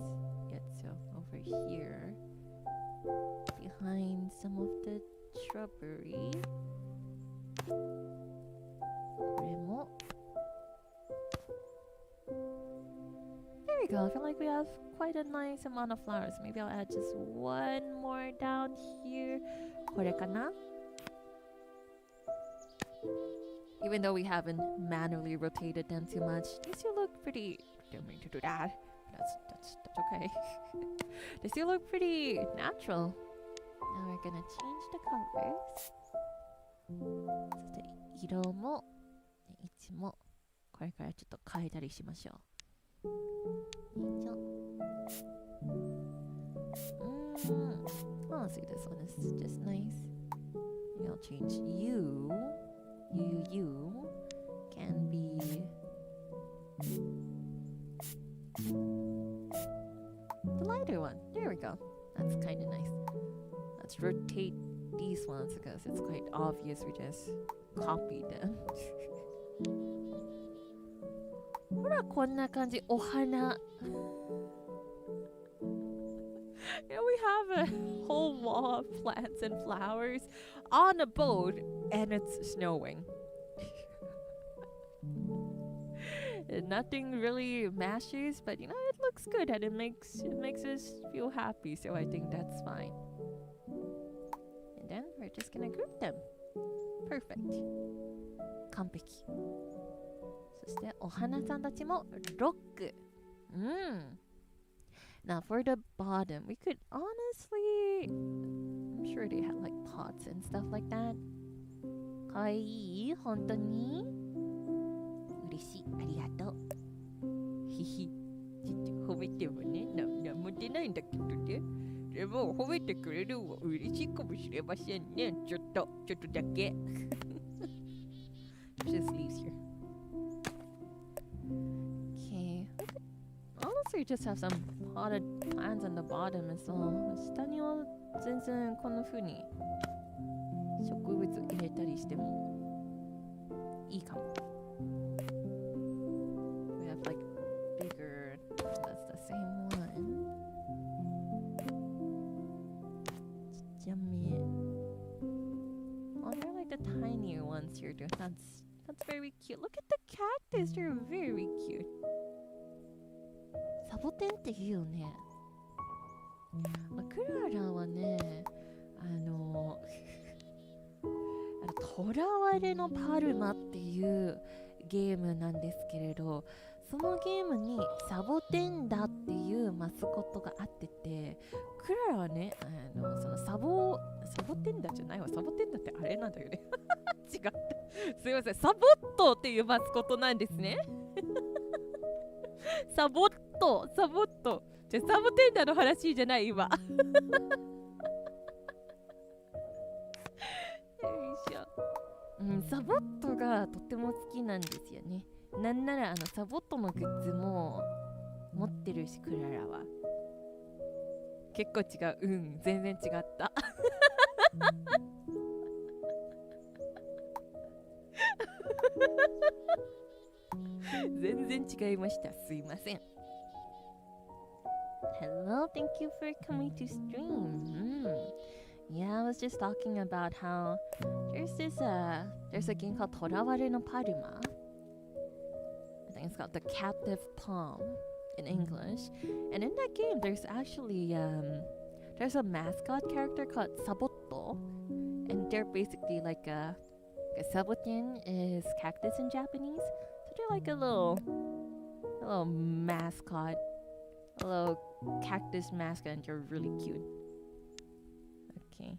yet, so over here, behind some of the shrubbery. これも There we go. I feel like we have quite a nice amount of flowers. Maybe I'll add just one more down here. これかな? Even though we haven't manually rotated them too much, these do look pretty. Don't mean to do that. That's okay. They still look pretty natural. Now we're gonna change the colors. そして色も位置もこれからちょっと変えたりしましょう。よいしょ。Honestly, this one is just nice. Maybe I'll change you can be the lighter one. There we go. That's kind of nice. Let's rotate these ones because it's quite obvious we just copied them. ほらこんな感じ、お花。Yeah, we have a whole wall of plants and flowers on a boat, and it's snowing. Nothing really matches, but it looks good and it makes us feel happy, so I think that's fine. And then we're just gonna group them. Perfect. 完璧。そしてお花さんたちもロック。Now for the bottom, we could honestly, I'm sure they had like pots and stuff like that. かわいい、本当に嬉しい、ありがとう。ひひ、ちょっと褒めてもね、なんも出ないんだけどね。でも褒めてくれるのは嬉しいかもしれませんね。ちょっとだけ。Just leaves here. Honestly, just have some potted plants on the bottom as well. 下には全然こんな風に植物入れたりしてもいいかも。We have like bigger, that's the same one. ちっちゃめ。Oh, they're like the tinier ones here too. That's very cute. Look at the cactus, they're very cute. サボテンって言うよね。クララはね、囚われのパルマっていうゲームなんですけれど、そのゲームにサボテンダっていうマスコットがあってて、クララはね、そのサボテンダじゃないわ、サボテンダってあれなんだよね。違った。すいません、サボットっていうマスコットなんですね。サボット。じゃあサボテンダの話じゃない今。よいしょ。サボットがとっても好きなんですよね。なんならサボットのグッズも持ってるし、クララは。結構違う。全然違った。全然違いました。すいません。Hello, thank you for coming to stream. Yeah, I was just talking about how there's a game called Toraware no Paruma. I think it's called The Captive Palm in English. And in that game, there's actually there's a mascot character called Sabotto, and they're basically like a sabotin is cactus in Japanese. So they're like a little mascot, a little cactus mascot, and they're really cute. Okay.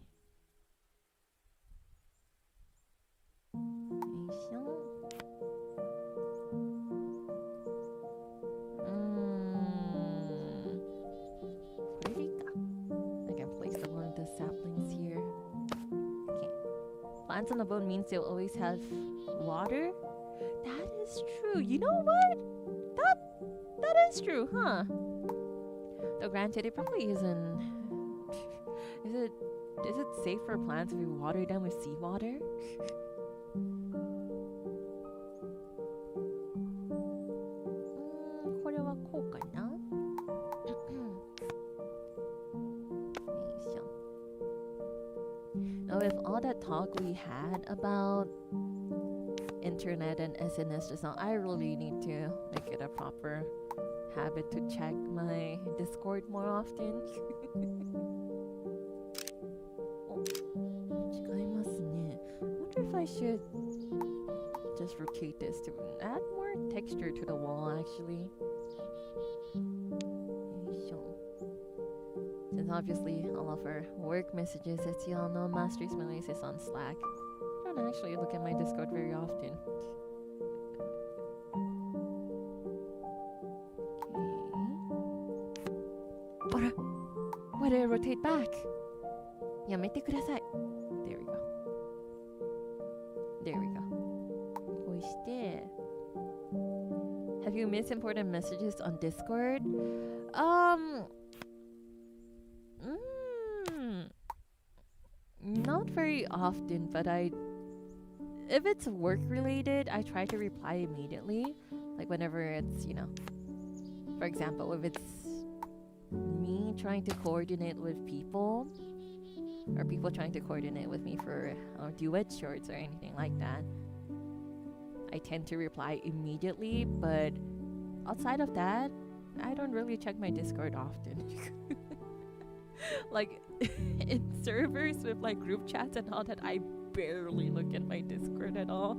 Plants on the bone means they'll always have water. That is true. You know what? That is true, huh? Though granted, it probably isn't. Is it safe for plants if you water them with seawater? With all that talk we had about internet and SNS just now, I really need to make it a proper habit to check my Discord more often. I wonder if I should just rotate this to add more texture to the wall actually. Since obviously all of our work messages, as y'all know, Master's Malays is on Slack. I don't actually look at my Discord very often. Okay. Why did I rotate back? Yamete kudasai. There we go. There we go. Have you missed important messages on Discord? Not very often, but if it's work related, I try to reply immediately. Like whenever it's, for example, if it's me trying to coordinate with people, or people trying to coordinate with me for duet shorts or anything like that, I tend to reply immediately. But outside of that, I don't really check my Discord often. Like in servers with like group chats and all that, I barely look at my Discord at all.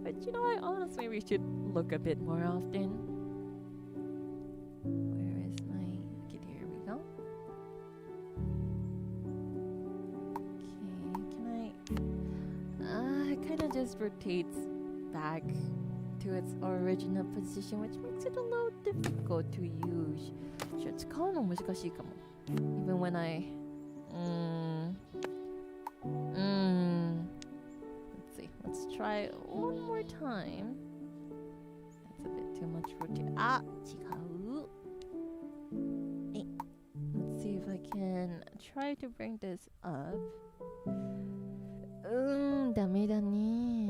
But I honestly we should look a bit more often. Where is my... Okay, here we go. Okay, can I... it kind of just rotates back to its original position, which makes it a little difficult to use. 使うの難しいかも。Even when I... Let's see. Let's try one more time. That's a bit too much for... Let's see if I can try to bring this up. ダメだね.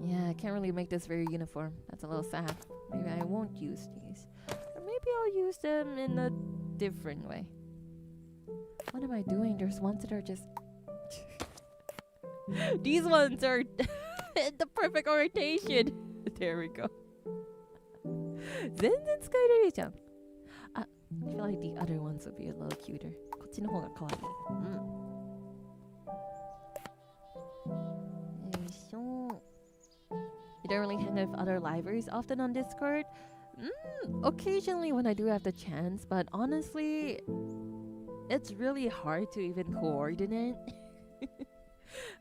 Yeah, I can't really make this very uniform. That's a little sad. Maybe I won't use these. Or maybe I'll use them in a different way. What am I doing? There's ones that are just... These ones are the perfect orientation. There we go. 全然使えるじゃん。I feel like the other ones would be a little cuter. こっちの方が可愛い。You don't really hang out with other libraries often on Discord? Occasionally when I do have the chance, but honestly, it's really hard to even coordinate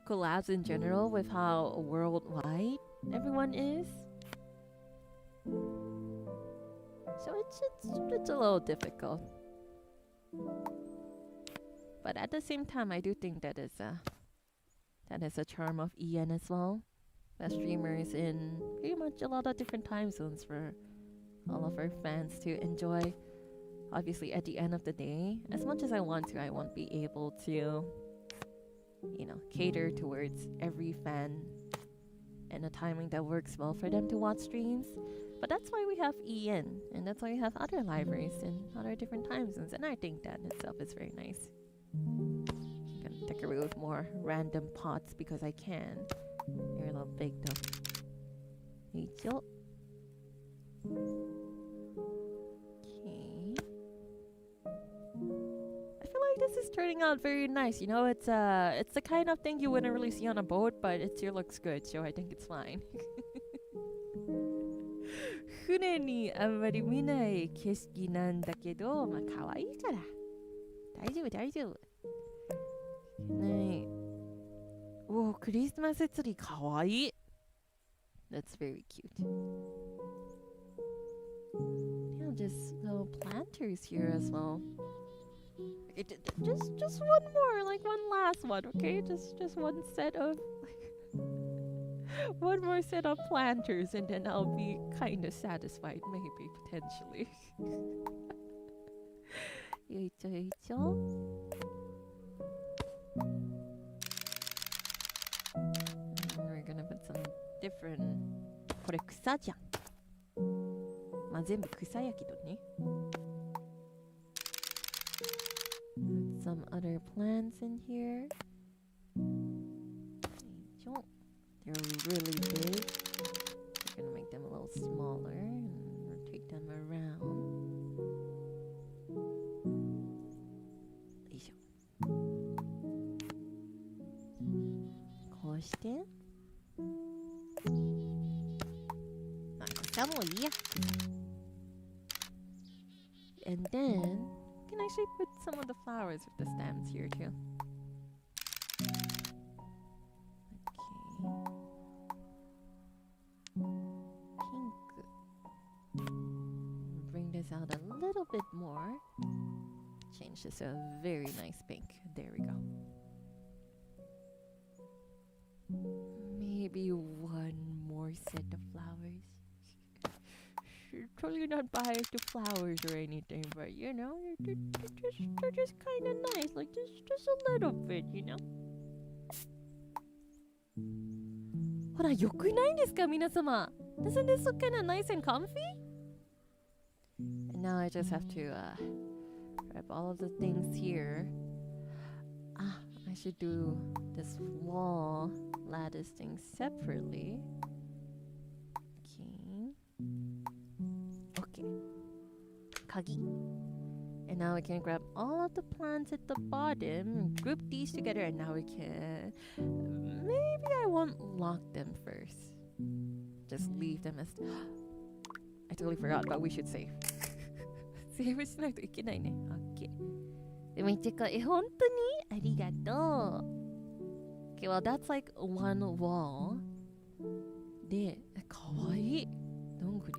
collabs in general with how worldwide everyone is. So it's a little difficult. But at the same time, I do think that is a charm of EN as well. That streamers in pretty much a lot of different time zones for all of our fans to enjoy. Obviously, at the end of the day, as much as I want to, I won't be able to, cater towards every fan and a timing that works well for them to watch streams. But that's why we have EN, and that's why we have other libraries in other different time zones. And I think that in itself is very nice. I'm gonna decorate with more random pots because I can. They're a little big though. Okay. I feel like this is turning out very nice. It's the kind of thing you wouldn't really see on a boat, but it still looks good, so I think it's fine. 船にあんまり見ない景色なんだけど、まあ可愛いから。大丈夫、大丈夫。ねえ。おー、クリスマスツリー可愛い。That's very cute. Yeah, just little planters here as well. Just one more, like one last one, okay? Just one set of one more set of planters, and then I'll be kind of satisfied, maybe potentially. We're gonna put some different. これ草じゃん。まあ全部草やけどね。Put some other plants in here. They're really big. We're gonna make them a little smaller and rotate them around. よいしょ。こうして。まあ、草もいいや。And then, can I actually put some of the flowers with the stems here too? Out a little bit more. Change this to a very nice pink. There we go. Maybe one more set of flowers. Totally not biased to flowers or anything, but they're just kind of nice. Like just a little bit, Hora, よくないですか、皆様? Doesn't this look kind of nice and comfy? And now I just have to grab all of the things here. I should do this wall lattice thing separately. Okay. Kagi. And now we can grab all of the plants at the bottom, group these together, and now we can... Maybe I won't lock them first. Just leave them as... I totally forgot, but we should save. Save しないといけないね。OK。でめっちゃか、本当にありがとう。Okay, well, that's like one wall. で、かわいい。どんぐり。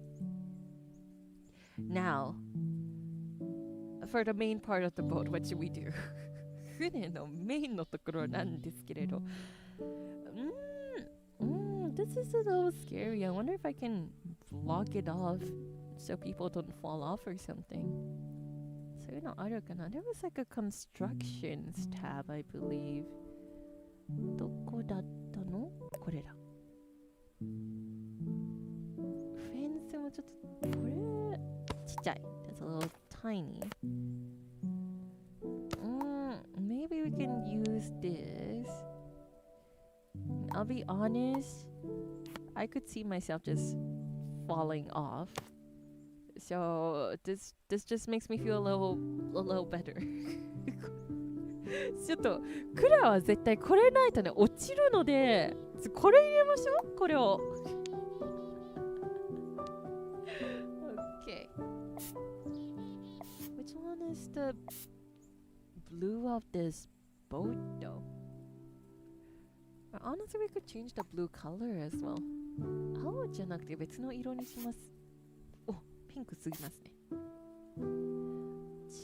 Now, for the main part of the boat, what should we do? 船のメインのところなんですけれど。This is a little scary. I wonder if I can block it off so people don't fall off or something. So, there was like a constructions tab, I believe. どこだったの？これだ。フェンスもちょっと、これ、ちっちゃい。That's a little tiny. Maybe we can use this. I'll be honest, I could see myself just falling off. So this just makes me feel a little better. ちょっとクラは絶対これないとね落ちるので、これ入れましょう。これを。Okay. Which one is the blue of this boat though? Honestly, we could change the blue color as well. 青じゃなくて別の色にします。お、ピピンクすぎますね。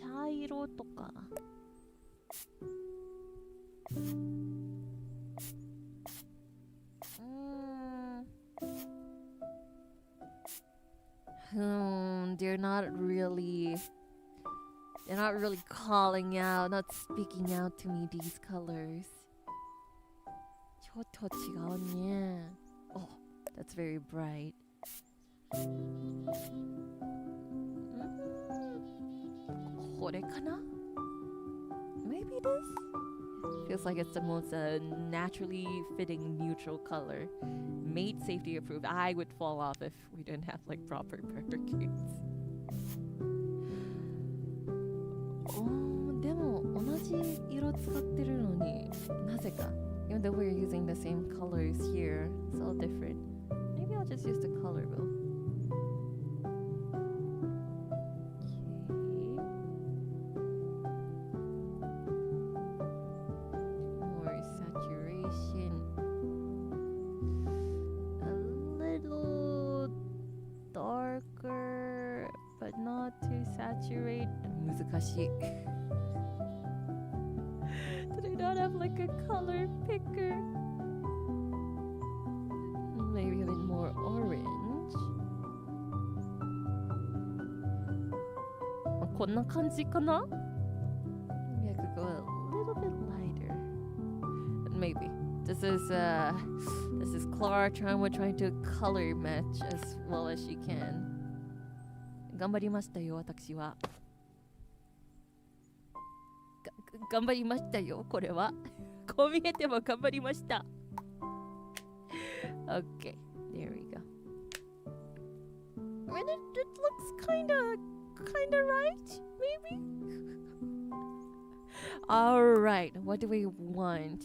茶色とか。They're not really calling out, not speaking out to me, these colors. ちょっと違うね。Oh, that's very bright. Maybe this? Feels like it's the most naturally fitting neutral color. Maid safety approved. I would fall off if we didn't have like proper barricades. でも同じ色使ってるのになぜか even though we're using the same colors here, it's all different. Maybe I'll just use the color wheel. More saturation. A little darker, but not too saturated. 難しい。Did I not have like a color picker? Maybe a bit more orange. こんな感じかな? Maybe I could go a little bit lighter. Maybe. This is Klara Charmwood trying to color match as well as she can. 頑張りましたよ、私は。頑張りましたよ、これは。こう見えても頑張りました。Okay, there we go. And it looks kinda right, maybe? Alright, what do we want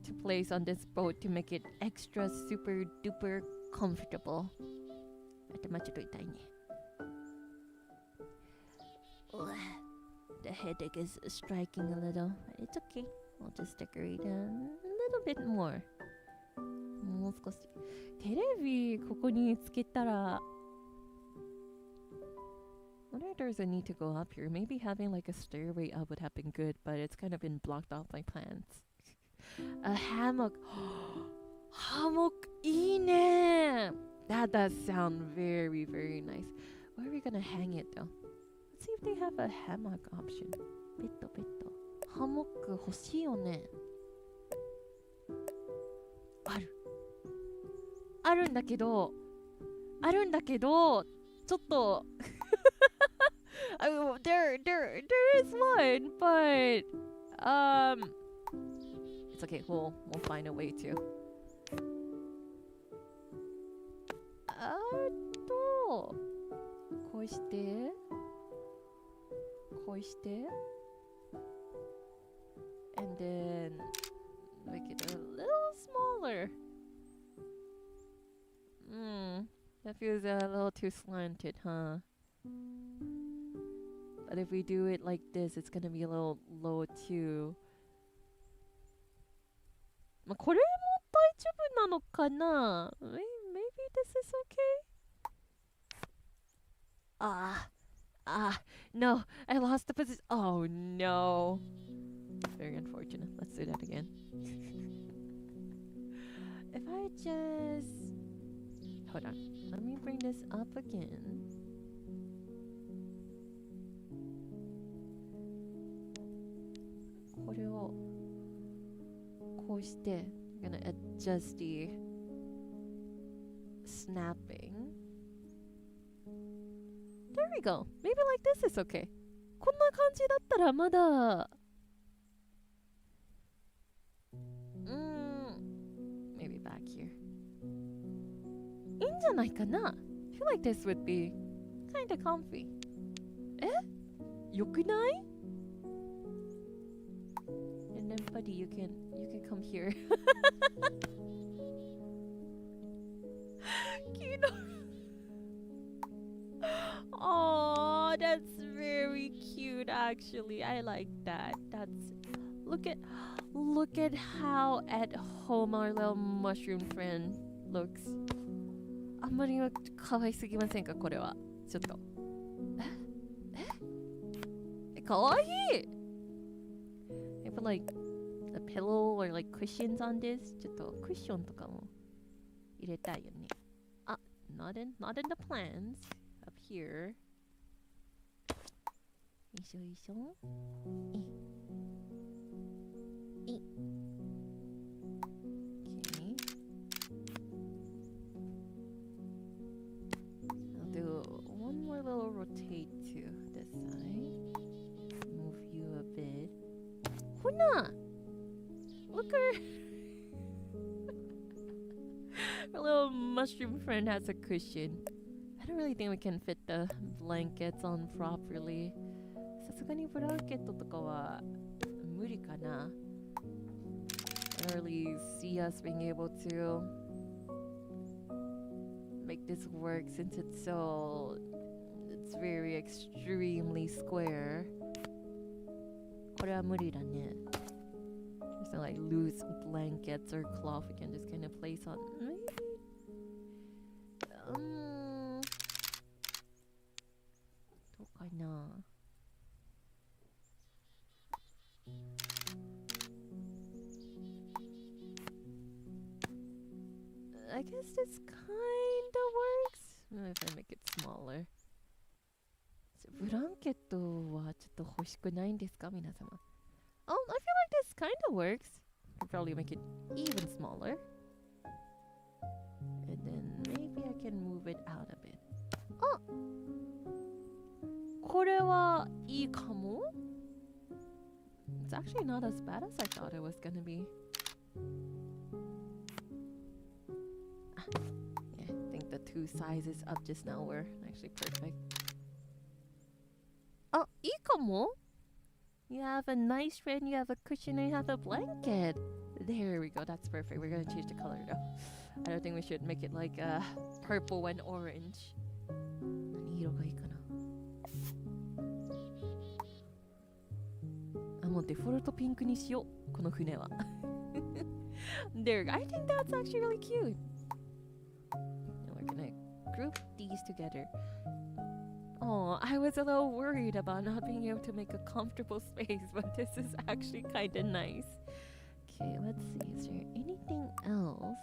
to place on this boat to make it extra super duper comfortable? 頭ちょっと痛いね。The headache is striking a little. It's okay. I'll just decorate a little bit more. もう少し。テレビここにつけたら。I wonder if there's a need to go up here. Maybe having like a stairway up would have been good, but it's kind of been blocked off by plants. A hammock. Hammock いいね. That does sound very, very nice. Where are we gonna hang it though? Let's see if they have a hammock option. ベッド。ハンモック欲しいよね。あるんだけど、ちょっとthere is one, but it's okay. We'll find a way to. こうしてand then make it a little smaller. That feels a little too slanted, huh? But if we do it like this, it's gonna be a little low too. まあ、これも大丈夫なのかな? Maybe this is okay? No, I lost the position. Oh no. Very unfortunate. Let's do that again. If I just... Hold on. Let me bring this up again. I'm gonna adjust the snapping. There we go. Maybe like this is okay. こんな感じだったらまだ。Maybe back here. いいんじゃないかな? I feel like this would be kind of comfy. よくない? And then buddy, you can come here. cute. Oh, that's very cute actually. I like that. Look at how at home our little mushroom friend looks. あんまり可愛すぎませんかこれは。ちょっと kawaii! I put like a pillow or like cushions on this. ちょっとクッションとかも入れたいよね。あ、not in the plans. Up here. よいしょよいしょ。Okay. I'll do one more little rotate to this side. Move you a bit. Hona! Look her! Our little mushroom friend has a cushion. I don't really think we can fit the blankets on properly. さすがにブランケットとかは無理かな。I don't really see us being able to make this work since it's very extremely square. これは無理だね。There's no like loose blankets or cloth we can just kind of place on. Maybe? Doうかな。I guess this kind of works. If I make it smaller. ブランケットはちょっと欲しくないんですか皆様。Oh, I feel like this kind of works. Could probably make it even smaller. And then maybe I can move it out a bit. あ、これはいいかも。It's actually not as bad as I thought it was gonna be. Yeah, I think the two sizes up just now were actually perfect. あ、いいかも。You have a nice friend, you have a cushion, and you have a blanket. There we go, that's perfect. We're gonna change the color though. I don't think we should make it like purple and orange. 何色がいいかな。あ、もうデフォルトピンクにしよう。この船は。There, I think that's actually really cute. And we're gonna group these together. Oh, I was a little worried about not being able to make a comfortable space, but this is actually kind of nice. Okay, let's see. Is there anything else?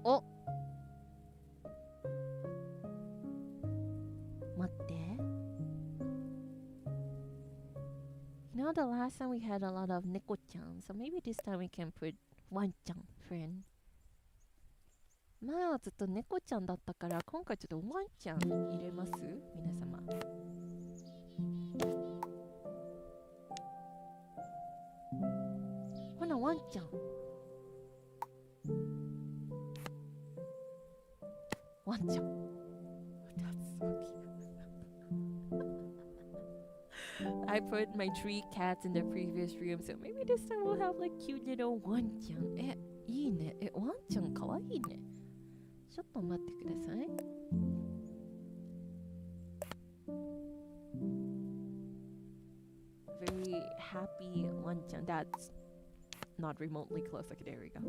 Oh! 待って。You know, the last time we had a lot of Neko-chan, so maybe this time we can put Wan-chan friend. 前はずっと猫ちゃんだったから今回ちょっとワンちゃん入れます皆様。ほなワンちゃん。ワンちゃん。That's so cute. I put my 3 cats in the previous room, so maybe this time we'll have like cute little ワンちゃん。え、いいね。え、ワンちゃんかわいいね。ちょっと待ってください。Very happy ワンちゃん。That's not remotely close. Okay, there we go.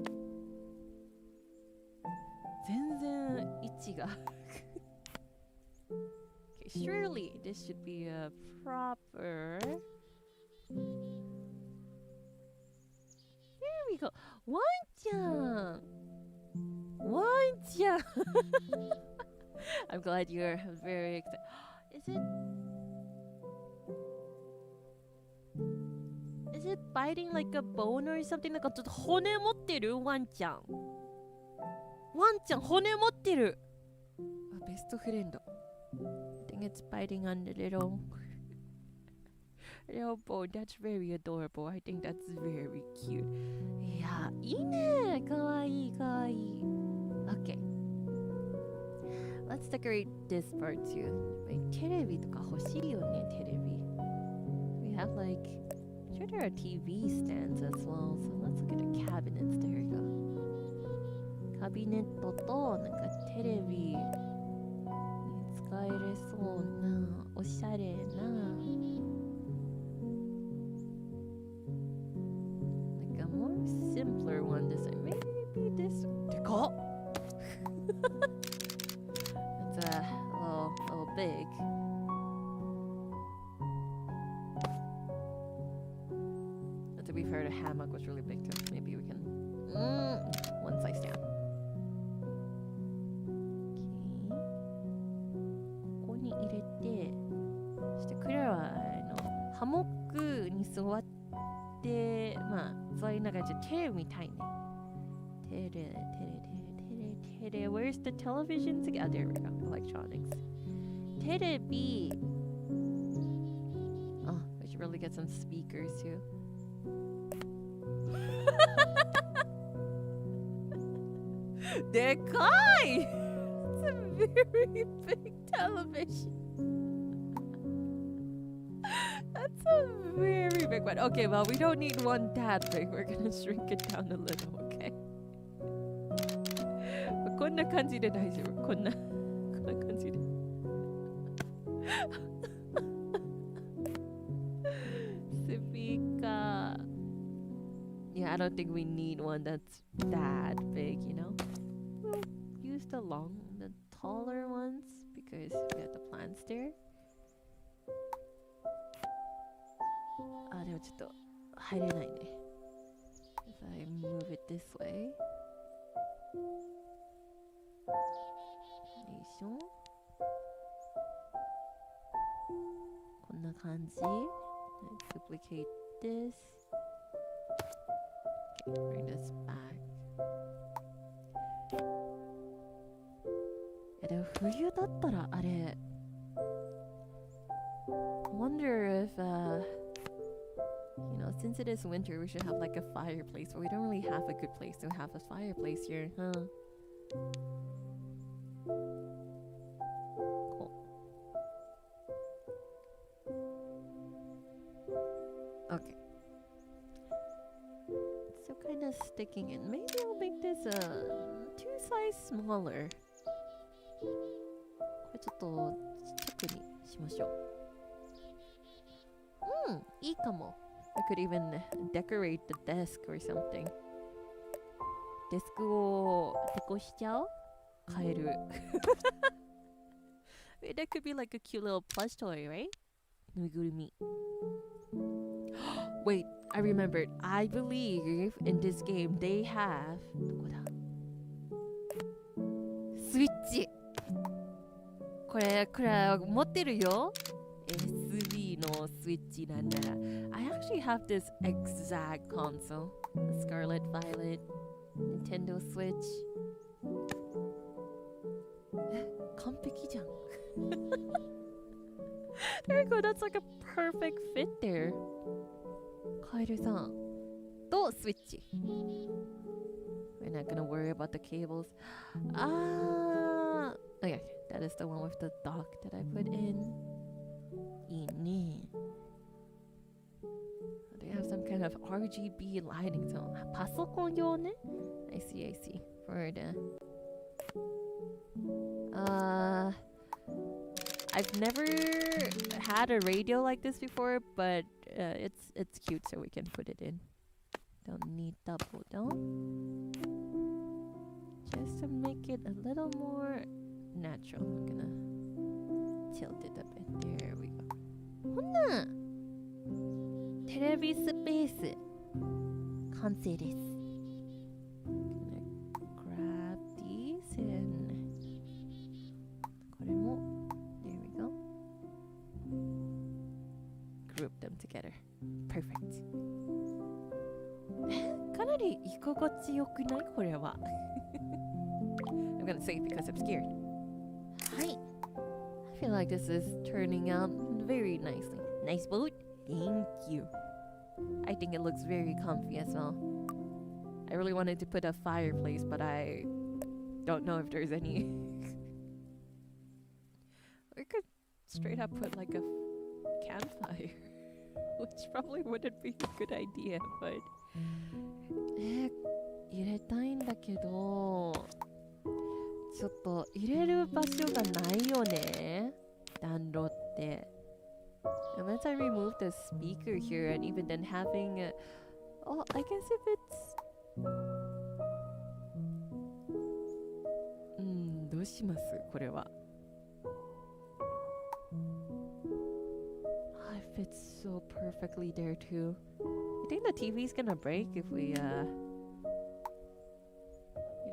全然位置が。Okay, surely this should be a proper. There we go. ワンちゃん。One-chan! I'm glad you're very excited. Is it biting like a bone or something? なんかちょっと骨持ってるワンちゃん。ワンちゃん骨持ってる。あ、ベストフレンド。I think it's biting on the little bone. That's very adorable. I think that's very cute. いや、いいね。かわいいかわいい。Okay. Let's decorate this part too. テレビとか欲しいよね、テレビ。We have like, I'm sure there are TV stands as well. So let's look at the cabinets. There we go. カビネットとなんかテレビに使えれそうなおしゃれな。Like a more simpler one this time. Maybe this. でかっIt's a little big. テレみたいね。テレ。Where's the television? Oh, there we go. Electronics. テレビ. Oh, we should really get some speakers too. It's a very big television. That's a very big one. Okay, well, we don't need one that big. We're gonna shrink it down a little, okay? こんな感じで大丈夫。こんな感じで。Speaker. Yeah, I don't think we need one that's that big, you know? We'll use the taller ones because we have the plants there. あ、でもちょっと入れないね。If I move it this way. よいしょ。こんな感じ。Let's duplicate this. Okay, bring this back. でも冬だったらあれ。Wonder if you know, since it is winter, we should have like a fireplace, but we don't really have a good place to have a fireplace here, huh? Cool. Okay. So kind of sticking in. Maybe I'll make this 2 size smaller. これちょっとちっちゃくにしましょう。いいかも。I could even decorate the desk or something. デスクをデコしちゃおう。変える。That could be like a cute little plush toy, right? ぬいぐるみ。Wait, I remembered. I believe in this game they have どこだ？スイッチ。これ持ってるよ。SB のスイッチなんなら。I actually have this exact console. The Scarlet Violet Nintendo Switch. 完璧じゃん。There we go. That's like a perfect fit there. カエルさんとスイッチ。We're not gonna worry about the cables. Okay, that is the one with the dock that I put in. いいね。They have some kind of RGB lighting. So, パソコン用ね。I see. For the I've never had a radio like this before, but it's cute, so we can put it in. Don't need double, don't. Just to make it a little more natural. I'm gonna tilt it a bit. There we go. ほんなテレビスペース完成です。Gonna grab these and これも there we go. Group them together. Perfect. かなり居心地よくないこれは。I'm gonna say it because I'm scared. はい。I feel like this is turning out very nicely. Nice boat. Thank you. I think it looks very comfy as well. I really wanted to put a fireplace, but I don't know if there's any. We could straight up put like a campfire, which probably wouldn't be a good idea, but 入れたいんだけどちょっと入れる場所がないよね暖炉って。And once I remove the speaker here and even then having oh, I guess if it's どうしますこれは。It fits so perfectly there too. I think the TV's gonna break if we you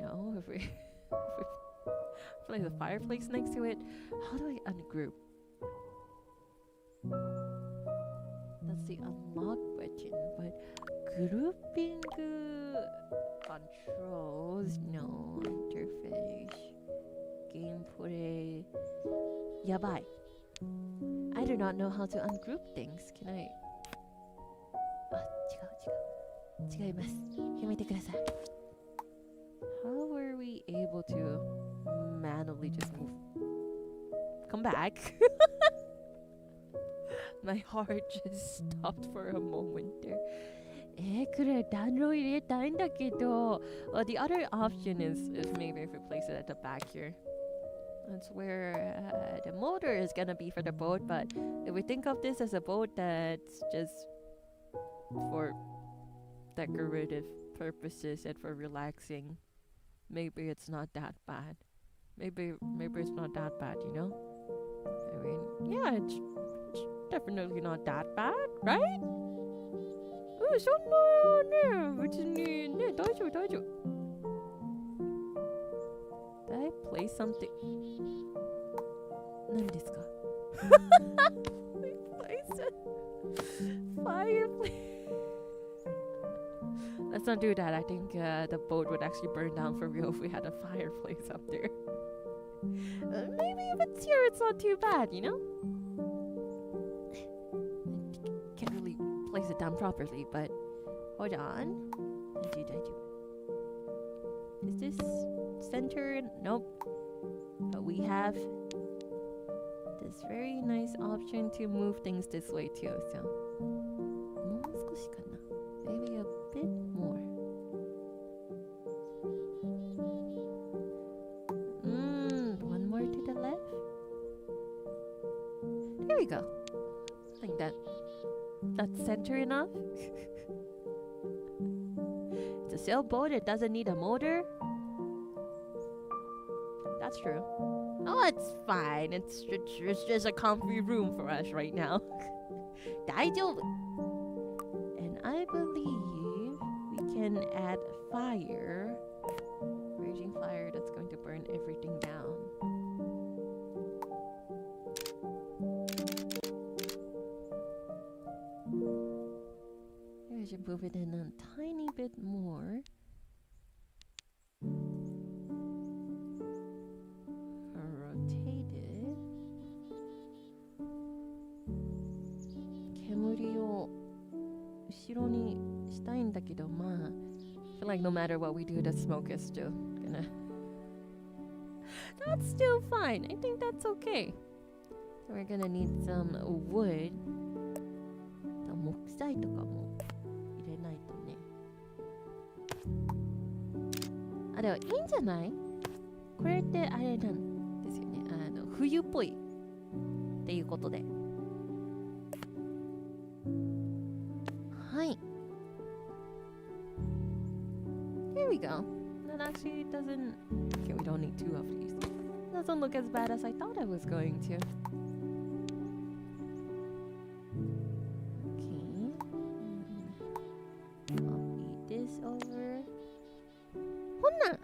know, if we play the fireplace next to it. How do I ungroup? That's the unlock button, but grouping controls, no interface, gameplay. Yabai. I do not know how to ungroup things. Can I? 違います。やめてください。How were we able to manually just move? Come back. My heart just stopped for a moment there. これ暖炉入れたいんだけど。Well, the other option is maybe if we place it at the back here. That's where the motor is gonna be for the boat. But if we think of this as a boat that's just for decorative purposes and for relaxing, maybe it's not that bad. Maybe it's not that bad, you know? I mean, yeah, it's definitely not that bad, right? そんなね、別にね、大丈夫、大丈夫。Did I play something? 何ですか？ We placed a fireplace. Let's not do that. I think the boat would actually burn down for real if we had a fireplace up there. Maybe if it's here, it's not too bad, you know? Can't really place it down properly, but hold on. Is this centered? Nope. But we have this very nice option to move things this way too, so もう少しかな? Maybe a bit more. One more to the left. There we go. I think that's center enough. It's a sailboat, it doesn't need a motor. That's true. Oh, it's fine. It's just a comfy room for us right now. 大丈夫. And I believe we can add fire. Raging fire that's going to burn everything down. Maybe I should move it in a tiny bit more. Rotate it. 煙を後ろにしたいんだけど、まあ I feel like no matter what we do, the smoke is still gonna That's still fine. I think that's okay. So we're gonna need some wood. 木材とかも入れないとね。あ、でもいいんじゃない？これってあれなんですよね。冬っぽいっていうことで。はい。Here we go. That actually doesn't... Okay, we don't need two of these. Doesn't look as bad as I thought I was going to. Okay. Copy this over. ほんな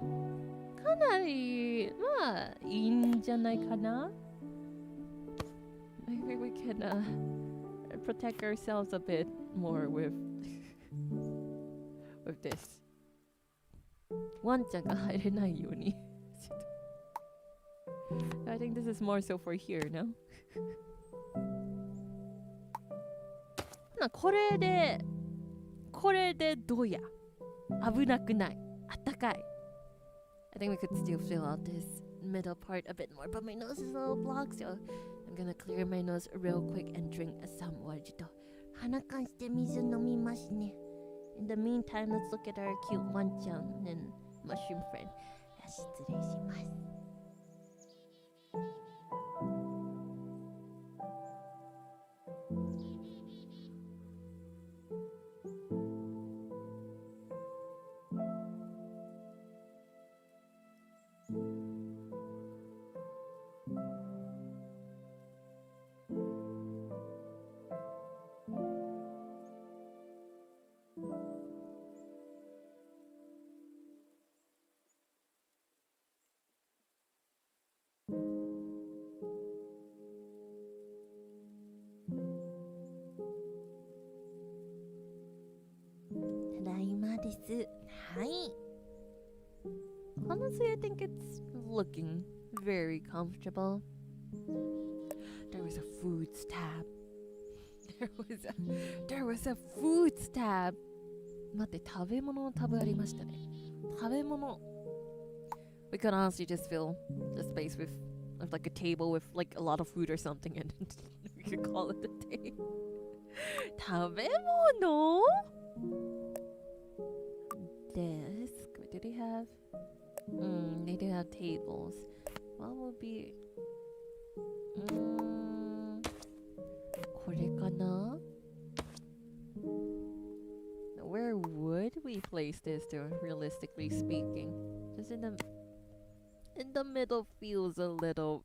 かなり、まあ、いいんじゃないかな? Maybe we can protect ourselves a bit more with this. ワンちゃんが入れないように。I think this is more so for here, no? これでどうや？危なくない。あったかい。I think we could still fill out this middle part a bit more, but my nose is a little blocked, so I'm gonna clear my nose real quick and drink some water. ちょっと鼻かんして水飲みますね。In the meantime, let's look at our cute ワンちゃん and mushroom friend. 失礼します。ず。はい。Honestly, I think it's looking very comfortable. There was a foods tab. There was a foods tab. 待って、食べ物のタブありましたね。食べ物。We could honestly just fill the space with like a table with like a lot of food or something, and we could call it a day. 食べ物 Desk. What do they have? They do have tables. What would be? これかな? Where would we place this, though, realistically speaking? Just in the middle feels a little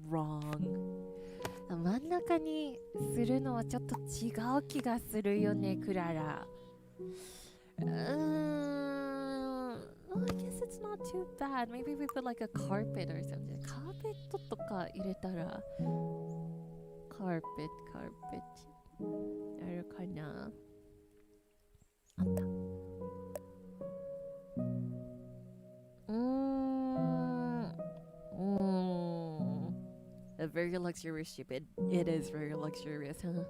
wrong. 真ん中にするのはちょっと違う気がするよね、クララ。Well, I guess it's not too bad. Maybe we put like a carpet or something. カーペットとか入れたら、カーペットあるかな。あった。A very luxurious ship. It is very luxurious, huh?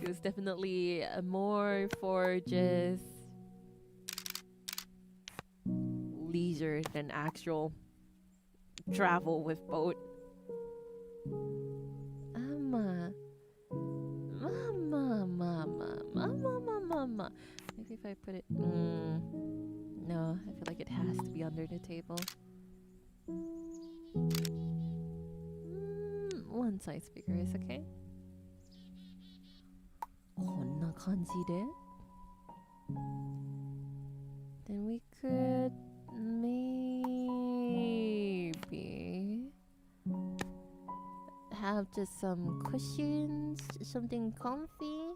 It was definitely more for just leisure than actual travel with boat. Mama. Maybe if I put it... No, I feel like it has to be under the table. One size bigger is okay. こんな感じで Then we could maybe have just some cushions, something comfy.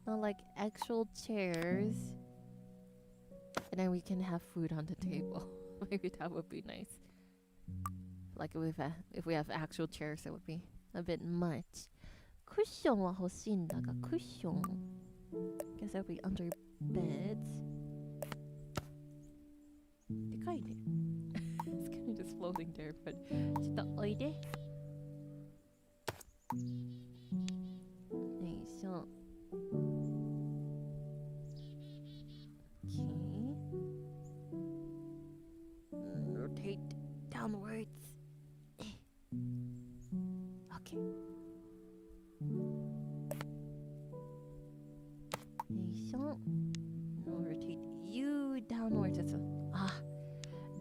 Not like actual chairs. And then we can have food on the table. Maybe that would be nice. Like if we have actual chairs, that would be a bit much. Cushion は欲しいんだが、cushion. Guess that would be under beds. でかいね。It's kind of just floating there, but ちょっとおいで。よいしょ。Okay. Rotate downwards. Okay. よいしょ。Now rotate you downwards.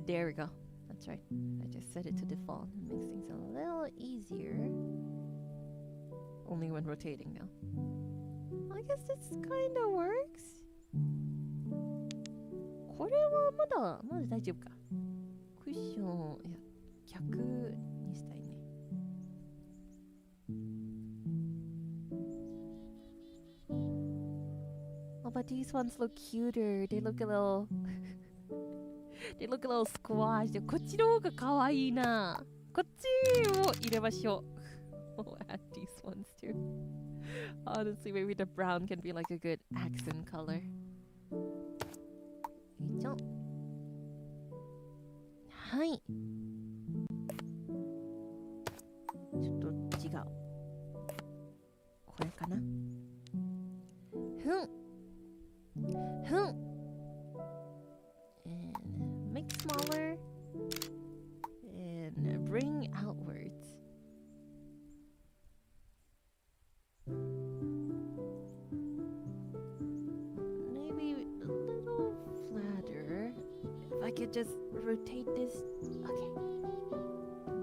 There we go. That's right. I just set it to default. It makes things a little easier. Only when rotating now. I guess this kind of works. これはまだ大丈夫か。クッション、いや、逆にしたいね。Oh, but these ones look cuter. They look a little They look a little squashed. こっちの方が可愛いな。こっちを入れましょう。We'll add these ones too. Honestly, maybe the brown can be like a good accent color. よいしょ。はい。ちょっと違う。これかな。And make smaller and bring outwards. Maybe a little flatter. If I could just rotate this. Okay.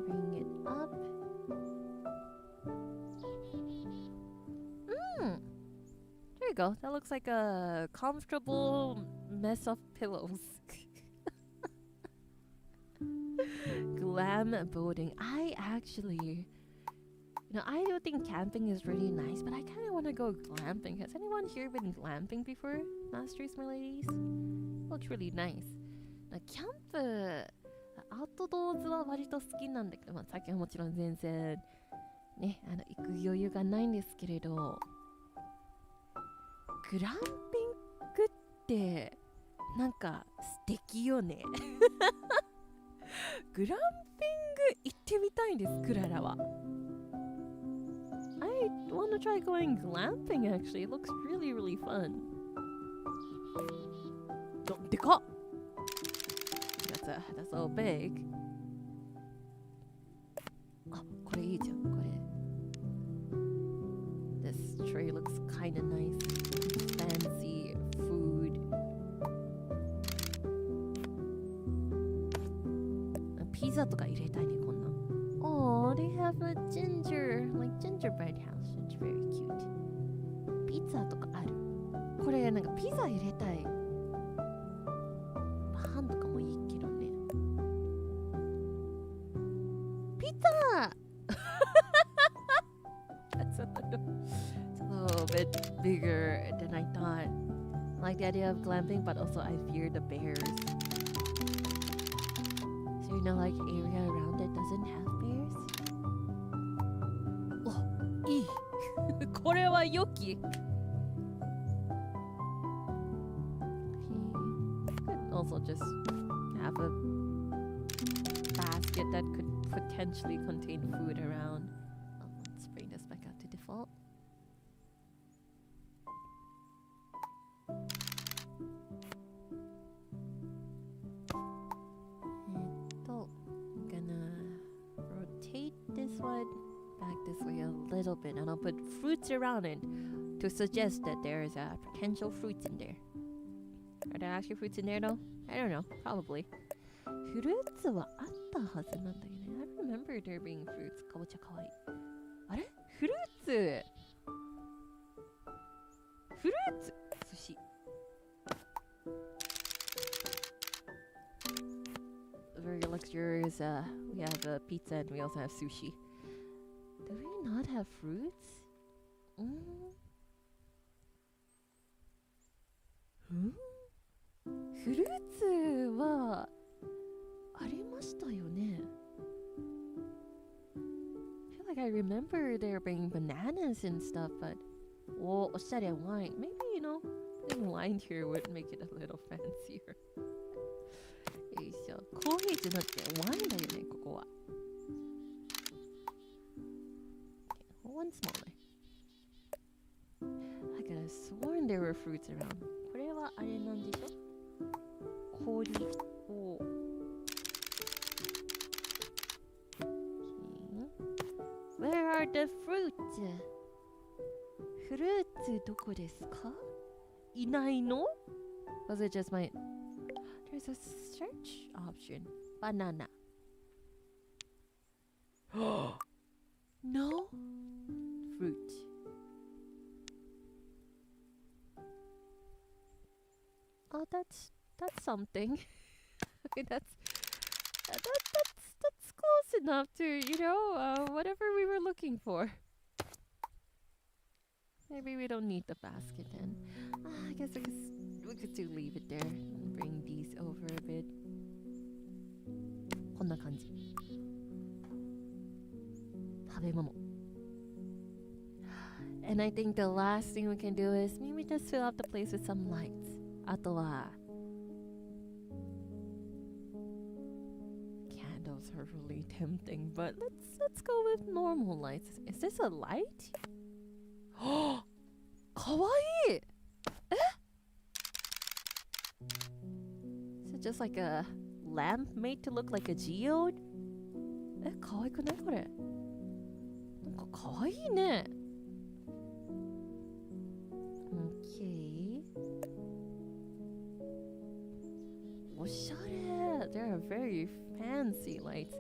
Bring it up. There you go. That looks like a comfortable mess of pillows. Glam boating. I actually, I do think camping is really nice, but I kind of want to go glamping. Has anyone here been glamping before? Masters, my ladies? Looks really nice. キャンプ、アウトドーズは割と好きなんだけど、さっきはもちろん全然ね、行く余裕がないんですけれど、グランピンてなんか素敵よね。グランピング行ってみたいんです、クララは。I want to try going glamping actually. It looks really, really fun. でかっ That's so big. あ、これいいじゃん、これ。This tray looks kind of nice. Fancy food. ピザとか入れたいね、こんな。Oh, they have a gingerbread house. It's very cute. ピザとかある。これなんかピザ入れたい。パンとかもいいけどね。ピザThat's a little bit bigger than I thought. I like the idea of glamping, but also I fear the bears. So you know, like area around it doesn't have bears. お、いい。これは良き。Also just have a basket that could potentially contain food around. Let's bring this back out to default. I'm gonna rotate this one back this way a little bit, and I'll put fruits around it to suggest that there is a potential fruits in there. Are there actually fruits in there though? I don't know. Probably. フルーツはあったはずなんだよね。I remember there being fruits. かぼちゃかわいい。あれ？フルーツ寿司。Very luxurious. We have pizza and we also have sushi. Do we not have fruits?フルーツはありましたよね。I feel like I remember there being bananas and stuff, but おしゃれ wine. Maybe, you know, putting wine here would make it a little fancier. よいしょ。コーヒーじゃなくてワインだよね、ここは。One smaller. I could have sworn there were fruits around. これはあれなんでしょ？氷を。Where are the fruits? フルーツどこですか？いないの？ Was it just my... There's a search option. Banana. No fruit. Oh, that's something. that's close enough to, you know, whatever we were looking for. Maybe we don't need the basket then. I guess we could still leave it there and bring these over a bit. こんな感じ。食べ物。And I think the last thing we can do is maybe just fill up the place with some lights. あとは candles are really tempting, but let's go with normal lights. Is this a light? かわいい。え？ Is it just like a lamp made to look like a geode? え、かわいくないこれ？なんかかわいいね。Okay. おしゃれ。There are very fancy lights.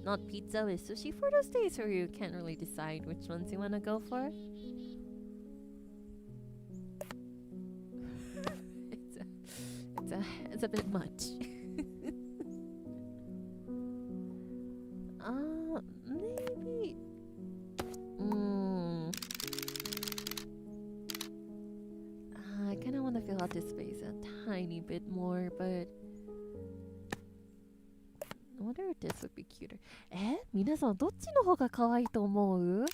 Not pizza with sushi for those days where you can't really decide which ones you want to go for. It's a bit much. Maybe. I kind of want to fill out this space a tiny bit more, but I wonder if this would be cuter. 皆さんどっちの方が可愛いと思う？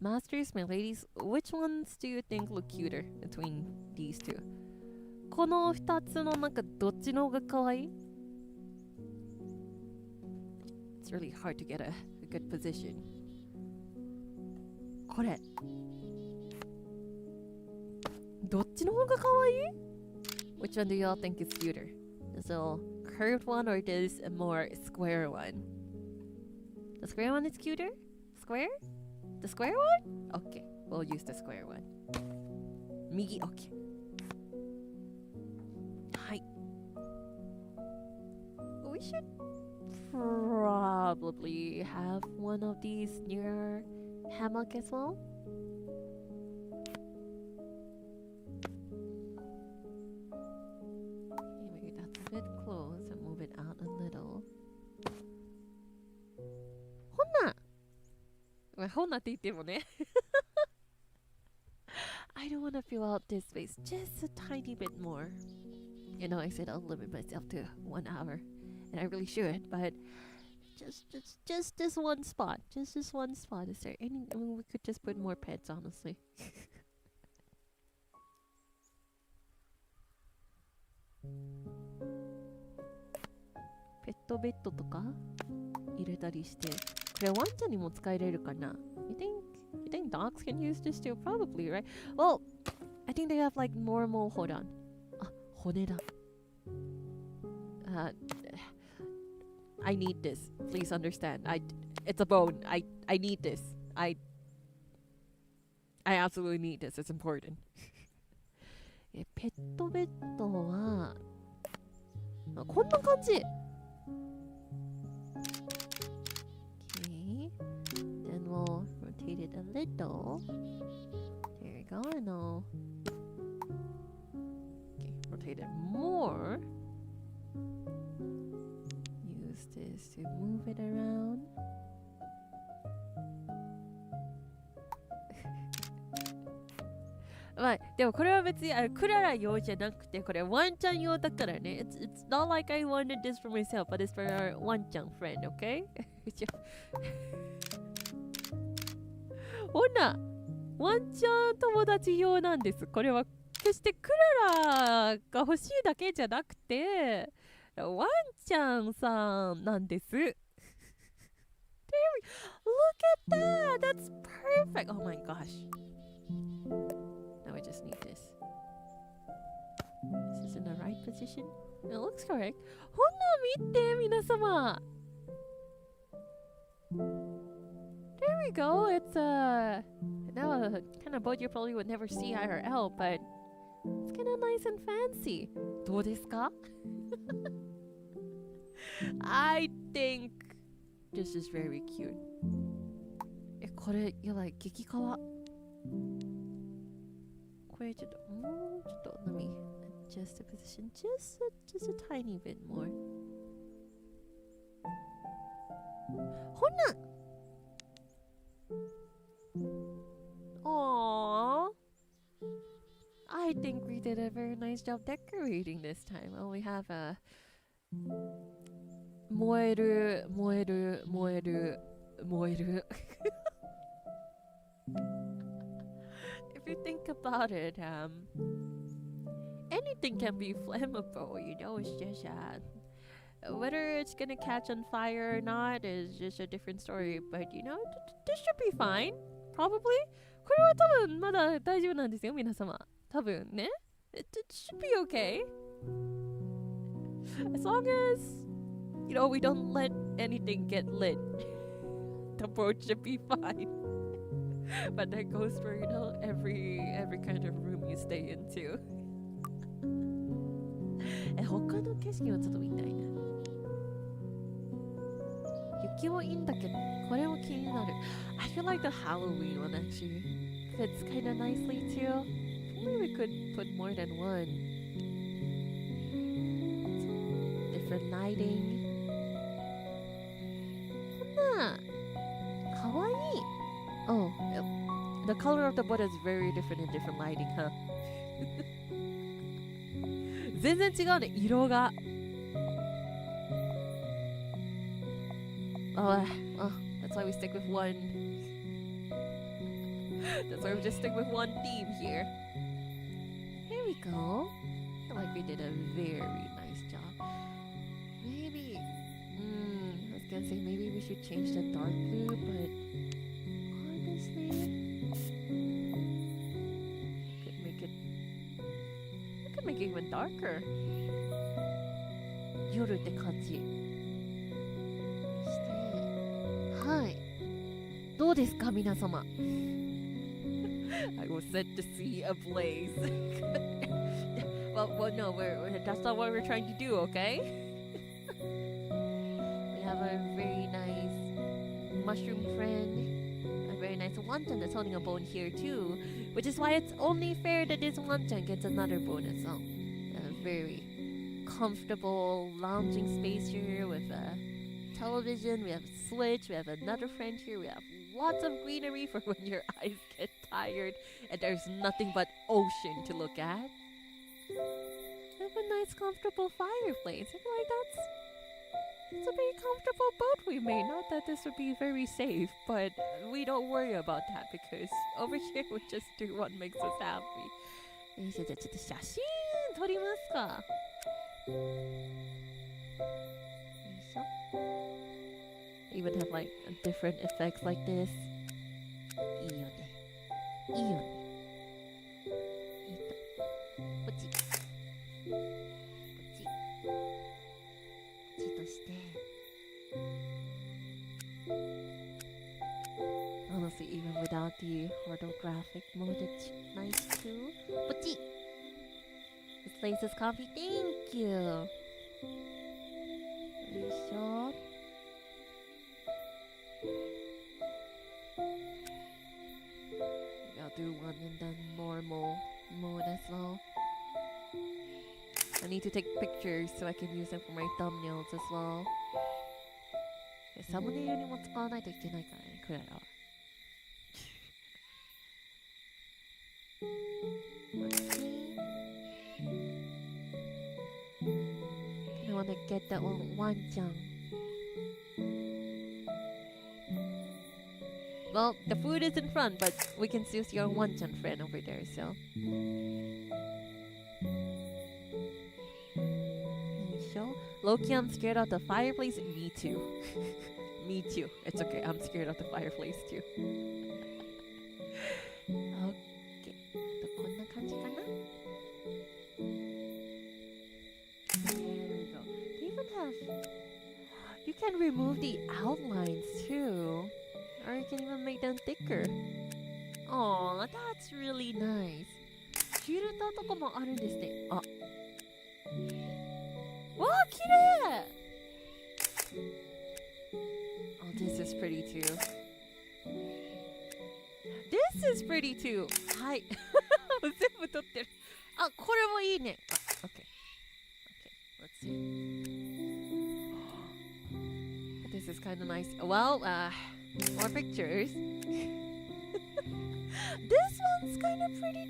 Masters, my ladies, which ones do you think look cuter between these two? この2つのなんかどっちの方が可愛い？ It's really hard to get a good position. これどっちの方が可愛い？ Which one do y'all think is cuter? This little curved one or this more square one? The square one is cuter? Square? The square one? Okay, we'll use the square one. 右 OK はい We should probably have one of these near hammock as well. Okay, maybe that's a bit close and move it out a little. ほんなって言ってもねI don't want to fill out this space just a tiny bit more. You know, I said I'll limit myself to 1 hour, and I really should, but just this one spot. Just this one spot. Is there any? I mean, we could just put more pets, honestly. ペットベッドとか入れたりして、これワンちゃんにも使えれるかな？ You think dogs can use this too? Probably, right? Well, I think they have like normal. Hold on. あ、骨だ。I need this. Please understand. It's a bone. I need this. I absolutely need this. It's important. ペットベッドはこんな感じ。Okay. Then we'll rotate it a little. There you go. And I'll rotate it more. Use this to move it around. まあ、でもこれは別にクララ用じゃなくて、これワンちゃん用だからね。It's not like I wanted this for myself, but it's for our ワンちゃん friend, okay? ほな、ワンちゃん友達用なんです。これは決してクララが欲しいだけじゃなくて、ワンちゃんさんなんです。Look at that! That's perfect! Oh my gosh.I just need this. Is this in the right position? It looks correct. ほんな見て皆様。There we go. It's now a kind of boat you probably would never see IRL, but it's kind of nice and fancy. どうですか? I think this is very cute. これやばい激カワ。これちょっともうちょっと let me adjust the position just a tiny bit more. ほんな Aww. I think we did a very nice job decorating this time. Well, we have a 燃えるIf you think about it, anything can be flammable, you know, it's just whether it's gonna catch on fire or not is just a different story, but you know, this should be fine, probably. これは多分まだ大丈夫なんですよ、皆様。多分ね。It should be okay. As long as, you know, we don't let anything get lit. The boat should be fine. But that goes for, you know, every kind of room you stay into. 他の景色をちょっと見たいな。雪もいいんだけど、これも気になる。I feel like the Halloween one actually fits kind of nicely too. Maybe we could put more than one. Different lighting. こんな、かわいい。Oh, the color of the boat is very different in different lighting, huh? 全然違うね、色が。Oh, that's why we stick with one. That's why we just stick with one theme here. Here we go. feel like we did a very nice job. Maybe, I was gonna say maybe we should change the dark blue, but honestly, we could make it even darker. 夜って感じして、はい。どうですか皆様。I was set to see a blaze. well, no, that's not what we're trying to do, okay? We have a very nice mushroom friend, a very nice wonton that's holding a bone here too, which is why it's only fair that this wonton gets another bone as well. A very comfortable lounging space here with a television, we have a switch, we have another friend here, we have lots of greenery for when your eyes get tired and there's nothing but ocean to look at. We have a nice comfortable fireplace. I feel like it's a very comfortable boat we made. Not that this would be very safe, but we don't worry about that because over here we just do what makes us happy. よいしょ、じゃあちょっと写真撮りますか。よいしょ。Even have like different effects like this. いいよね。いいよね。こっち。こっち。こっちとして。Honestly, even without the orthographic mode, it's nice too. こっち。This place is coffee. Thank you. よいしょ。I'll do one in the normal mode as well. I need to take pictures so I can use them for my thumbnails as well. サムネイルにも使わないといけないからね、クララは。I want to get that one wanchan. Well, the food is in front, but we can still see our wanchan friend over there, so. Loki, I'm scared of the fireplace. Me too. Me too. It's okay. I'm scared of the fireplace too. Okay. こんな感じかな? There we go. They even have... You can remove the outlines too. Or you can even make them thicker. Aw, that's really nice. フィルターとかもあるんですね。あ。わあ、綺麗! Oh, this is pretty too. This is pretty too. はい。全部撮ってる。あ、これもいいね。あ、okay. Okay, let's see. This is kind of nice. Well, more pictures. This one's kind of pretty.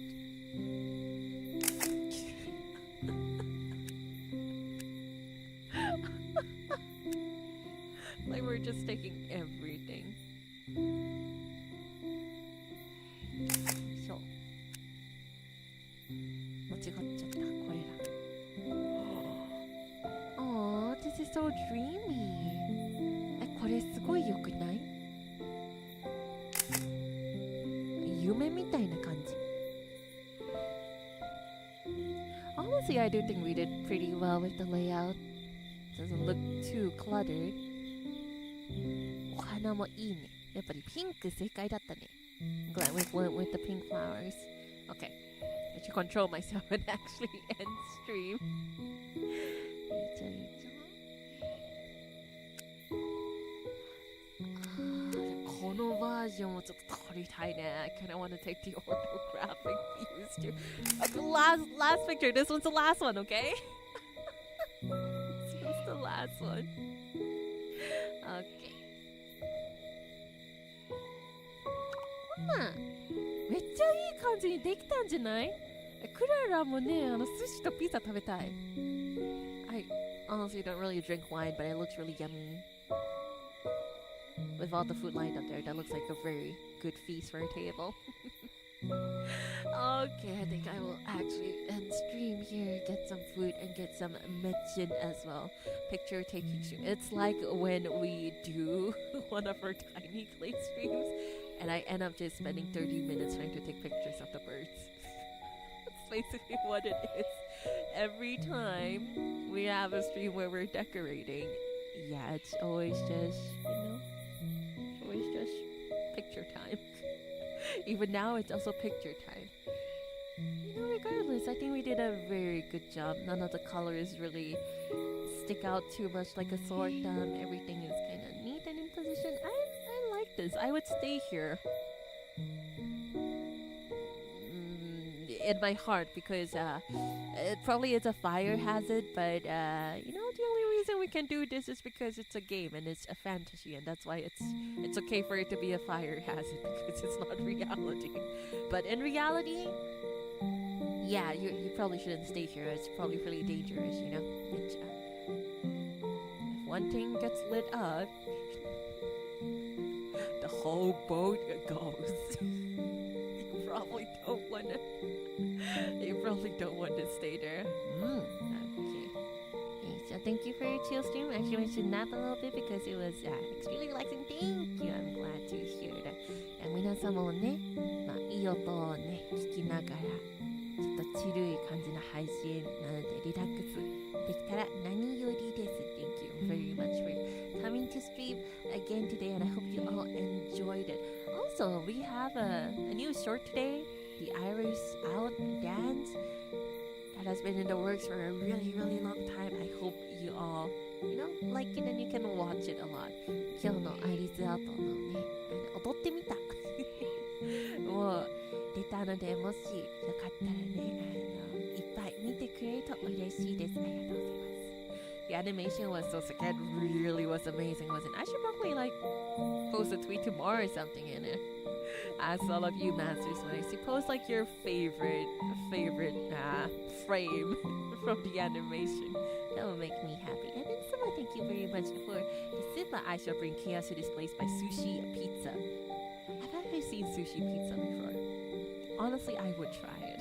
Like we're just taking everything. So. 間違っちゃった、これら。Oh, this is so dreamy. これすごい良くない？夢みたいな感じ。Honestly, I do think we did pretty well with the layout. Doesn't look too cluttered. お花もいいね。やっぱりピンク正解だったね。Glad we went with the pink flowers. Okay, I should control myself and actually end stream. このバージョンもちょっと撮りたいね。I kind of want to take the orthographic views too. Okay, last picture. This one's the last one, okay? This one's the last one. Okay. めっちゃいい感じにできたんじゃない？クララもね、寿司とピザ食べたい。I honestly don't really drink wine, but it looks really yummy. With all the food lined up there, that looks like a very good feast for a table. Okay, I think I will actually end stream here, get some food, and get some mention as well. Picture taking stream. It's like when we do one of our tiny clay streams, and I end up just spending 30 minutes trying to take pictures of the birds. That's basically what it is. Every time we have a stream where we're decorating, yeah, it's always just, always just picture time. Even now, it's also picture time. Regardless, I think we did a very good job. None of the colors really stick out too much like a sore thumb. Everything is kind of neat and in position. I like this. I would stay here. In my heart, because it probably is a fire hazard, but the only reason we can do this is because it's a game and it's a fantasy, and that's why it's okay for it to be a fire hazard, because it's not reality. But in reality, yeah, you probably shouldn't stay here. It's probably really dangerous, It's, if one thing gets lit up, the whole boat goes. You probably don't want to stay there. Okay. So thank you for your chill stream. Actually, I should nap a little bit because it was extremely relaxing. Thank you. I'm glad to hear that. 皆様もね、いい音をね、聞きながら、ちょっとチルい感じの配信なのでリラックスできたら何よりです。Thank you very much for coming to stream again today, and I hope you all enjoyed it. Also, we have a new short today, the Irish Out dance that has been in the works for a really, really long time. I hope you all, like it and you can watch it a lot. 今日のアイリスアートのね、踊ってみたもう出たので、もしよかったらね、いっぱい見てくれると嬉しいです。ありがとうございます。The animation was so sick. It really was amazing, wasn't it? I should probably post a tweet tomorrow or something in it. Ask all of you masters when I see post your favorite frame from the animation. That will make me happy. And then someone, thank you very much for the super I shall bring chaos to this place by Sushi Pizza. I've actually seen Sushi Pizza before. Honestly, I would try it.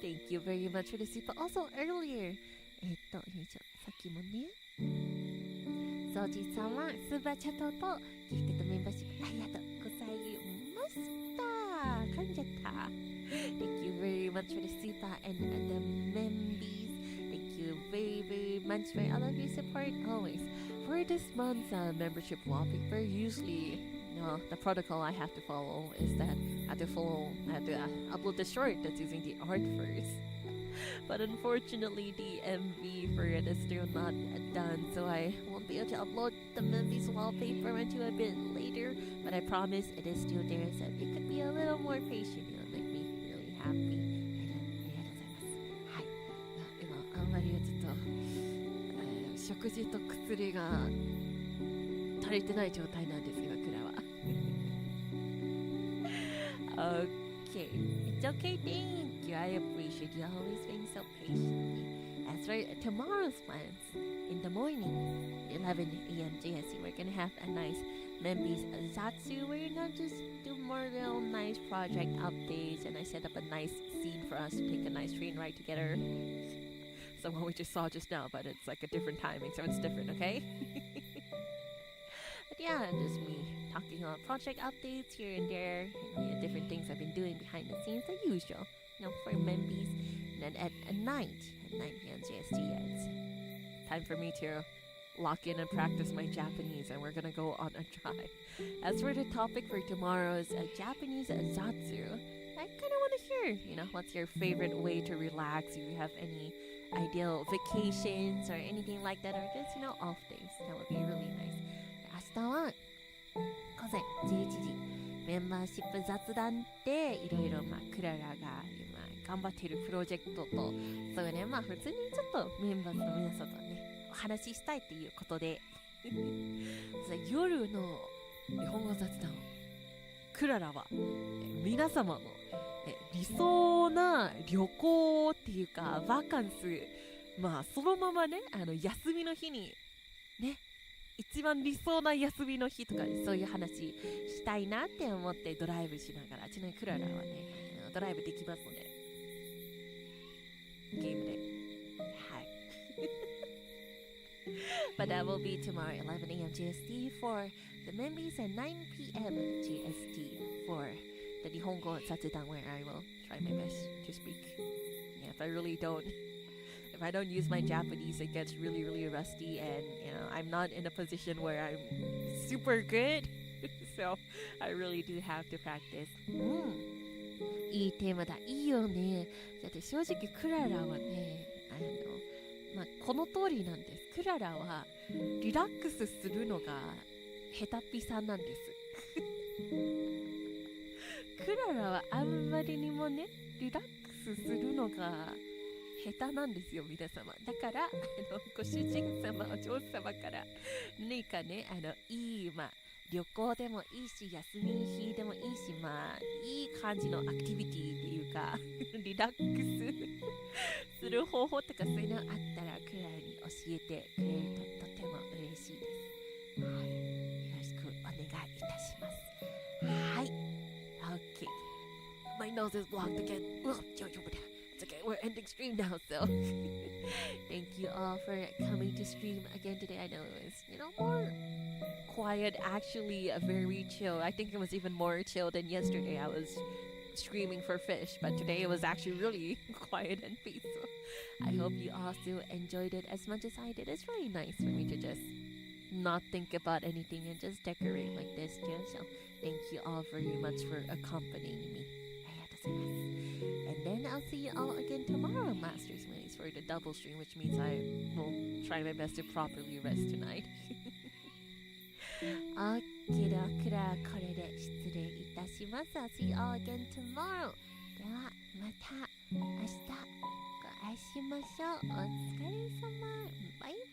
Thank you very much for the super. Also earlier, さっきもね、ソジさんはスーパーチャットとギフトとメンバーシップありがとうございました。噛んじゃった。Thank you very much for the super and the membies. Thank you very, very much for all of your support always. For this month's membership wallpaper, usually, the protocol I have to follow is that I have to upload the short that's using the art first. But unfortunately, the MV for it is still not done, so I won't be able to upload the MV's wallpaper until a bit later. But I promise it is still there, so if you could be a little more patient, it'll make me really happy. 今あんまりちょっと食事と薬が足りてない状態なんです今クラは。Okay, it's okay. Thank you. I appreciate you always being so patient. As for tomorrow's plans, in the morning, 11 a.m. JSC, we're gonna have a nice Membi's Zatsu. We're gonna just do more little nice project updates, and I set up a nice scene for us to take a nice train ride together. Someone we just saw just now, but it's a different timing, so it's different, okay? But yeah, just me talking about project updates here and there, different things I've been doing behind the scenes, the usual, for Membies. And then at night, at 9 p.m. JST, it's time for me to lock in and practice my Japanese, and we're gonna go on a drive. As for the topic for tomorrow's Japanese Zatsu, I kind of want to hear, what's your favorite way to relax? If you have any ideal vacations or anything like that, or just, off days, that would be really nice. 明日は午前11時メンバーシップ雑談でいろいろクララが今頑張っているプロジェクトとそうね普通にちょっとメンバーの皆さんとねお話ししたいっていうことで夜の日本語雑談クララは皆様の理想な旅行っていうかバカンスそのままね休みの日にね一番理想な休みの日とかでそういう話したいなって思ってドライブしながらちなみにクララはねドライブできますので、ゲームで。はい。But that will be tomorrow, 11 a.m. GST for the members and 9 p.m. GST for the Nihongo Satsudan, where I will try my best to speak. Yeah, if I don't use my Japanese, it gets really, really rusty, and I'm not in a position where I'm super good. So I really do have to practice. いいテーマだ。いいよね。だって正直クララはね、この通りなんです。クララはリラックスするのが下手っぴさんなんです。クララはあんまりにもね、リラックスするのが下手なんですよ、皆様。だからご主人様、お嬢様から何かね、いい、旅行でもいいし、休みの日でもいいし、いい感じのアクティビティっていうか、リラックスする方法とかそういうのあったら、クララに教えてくれるととても嬉しいです。はい。よろしくお願いいたします。はい。OK。My nose is blocked again. It's okay, we're ending stream now, so thank you all for coming to stream again today. I know it was, more quiet, actually very chill. I think it was even more chill than yesterday. I was screaming for fish, but today it was actually really quiet and peaceful. I hope you all still enjoyed it as much as I did. It's really nice for me to just not think about anything and just decorate like this too. So thank you all very much for accompanying me. And then I'll see you all again tomorrow, Masters Maze, for the double stream, which means I will try my best to properly rest tonight. Okay, これで失礼いたします。I'll see you all again tomorrow. ではまた明日お会いしましょう。お疲れ様。バイバイ。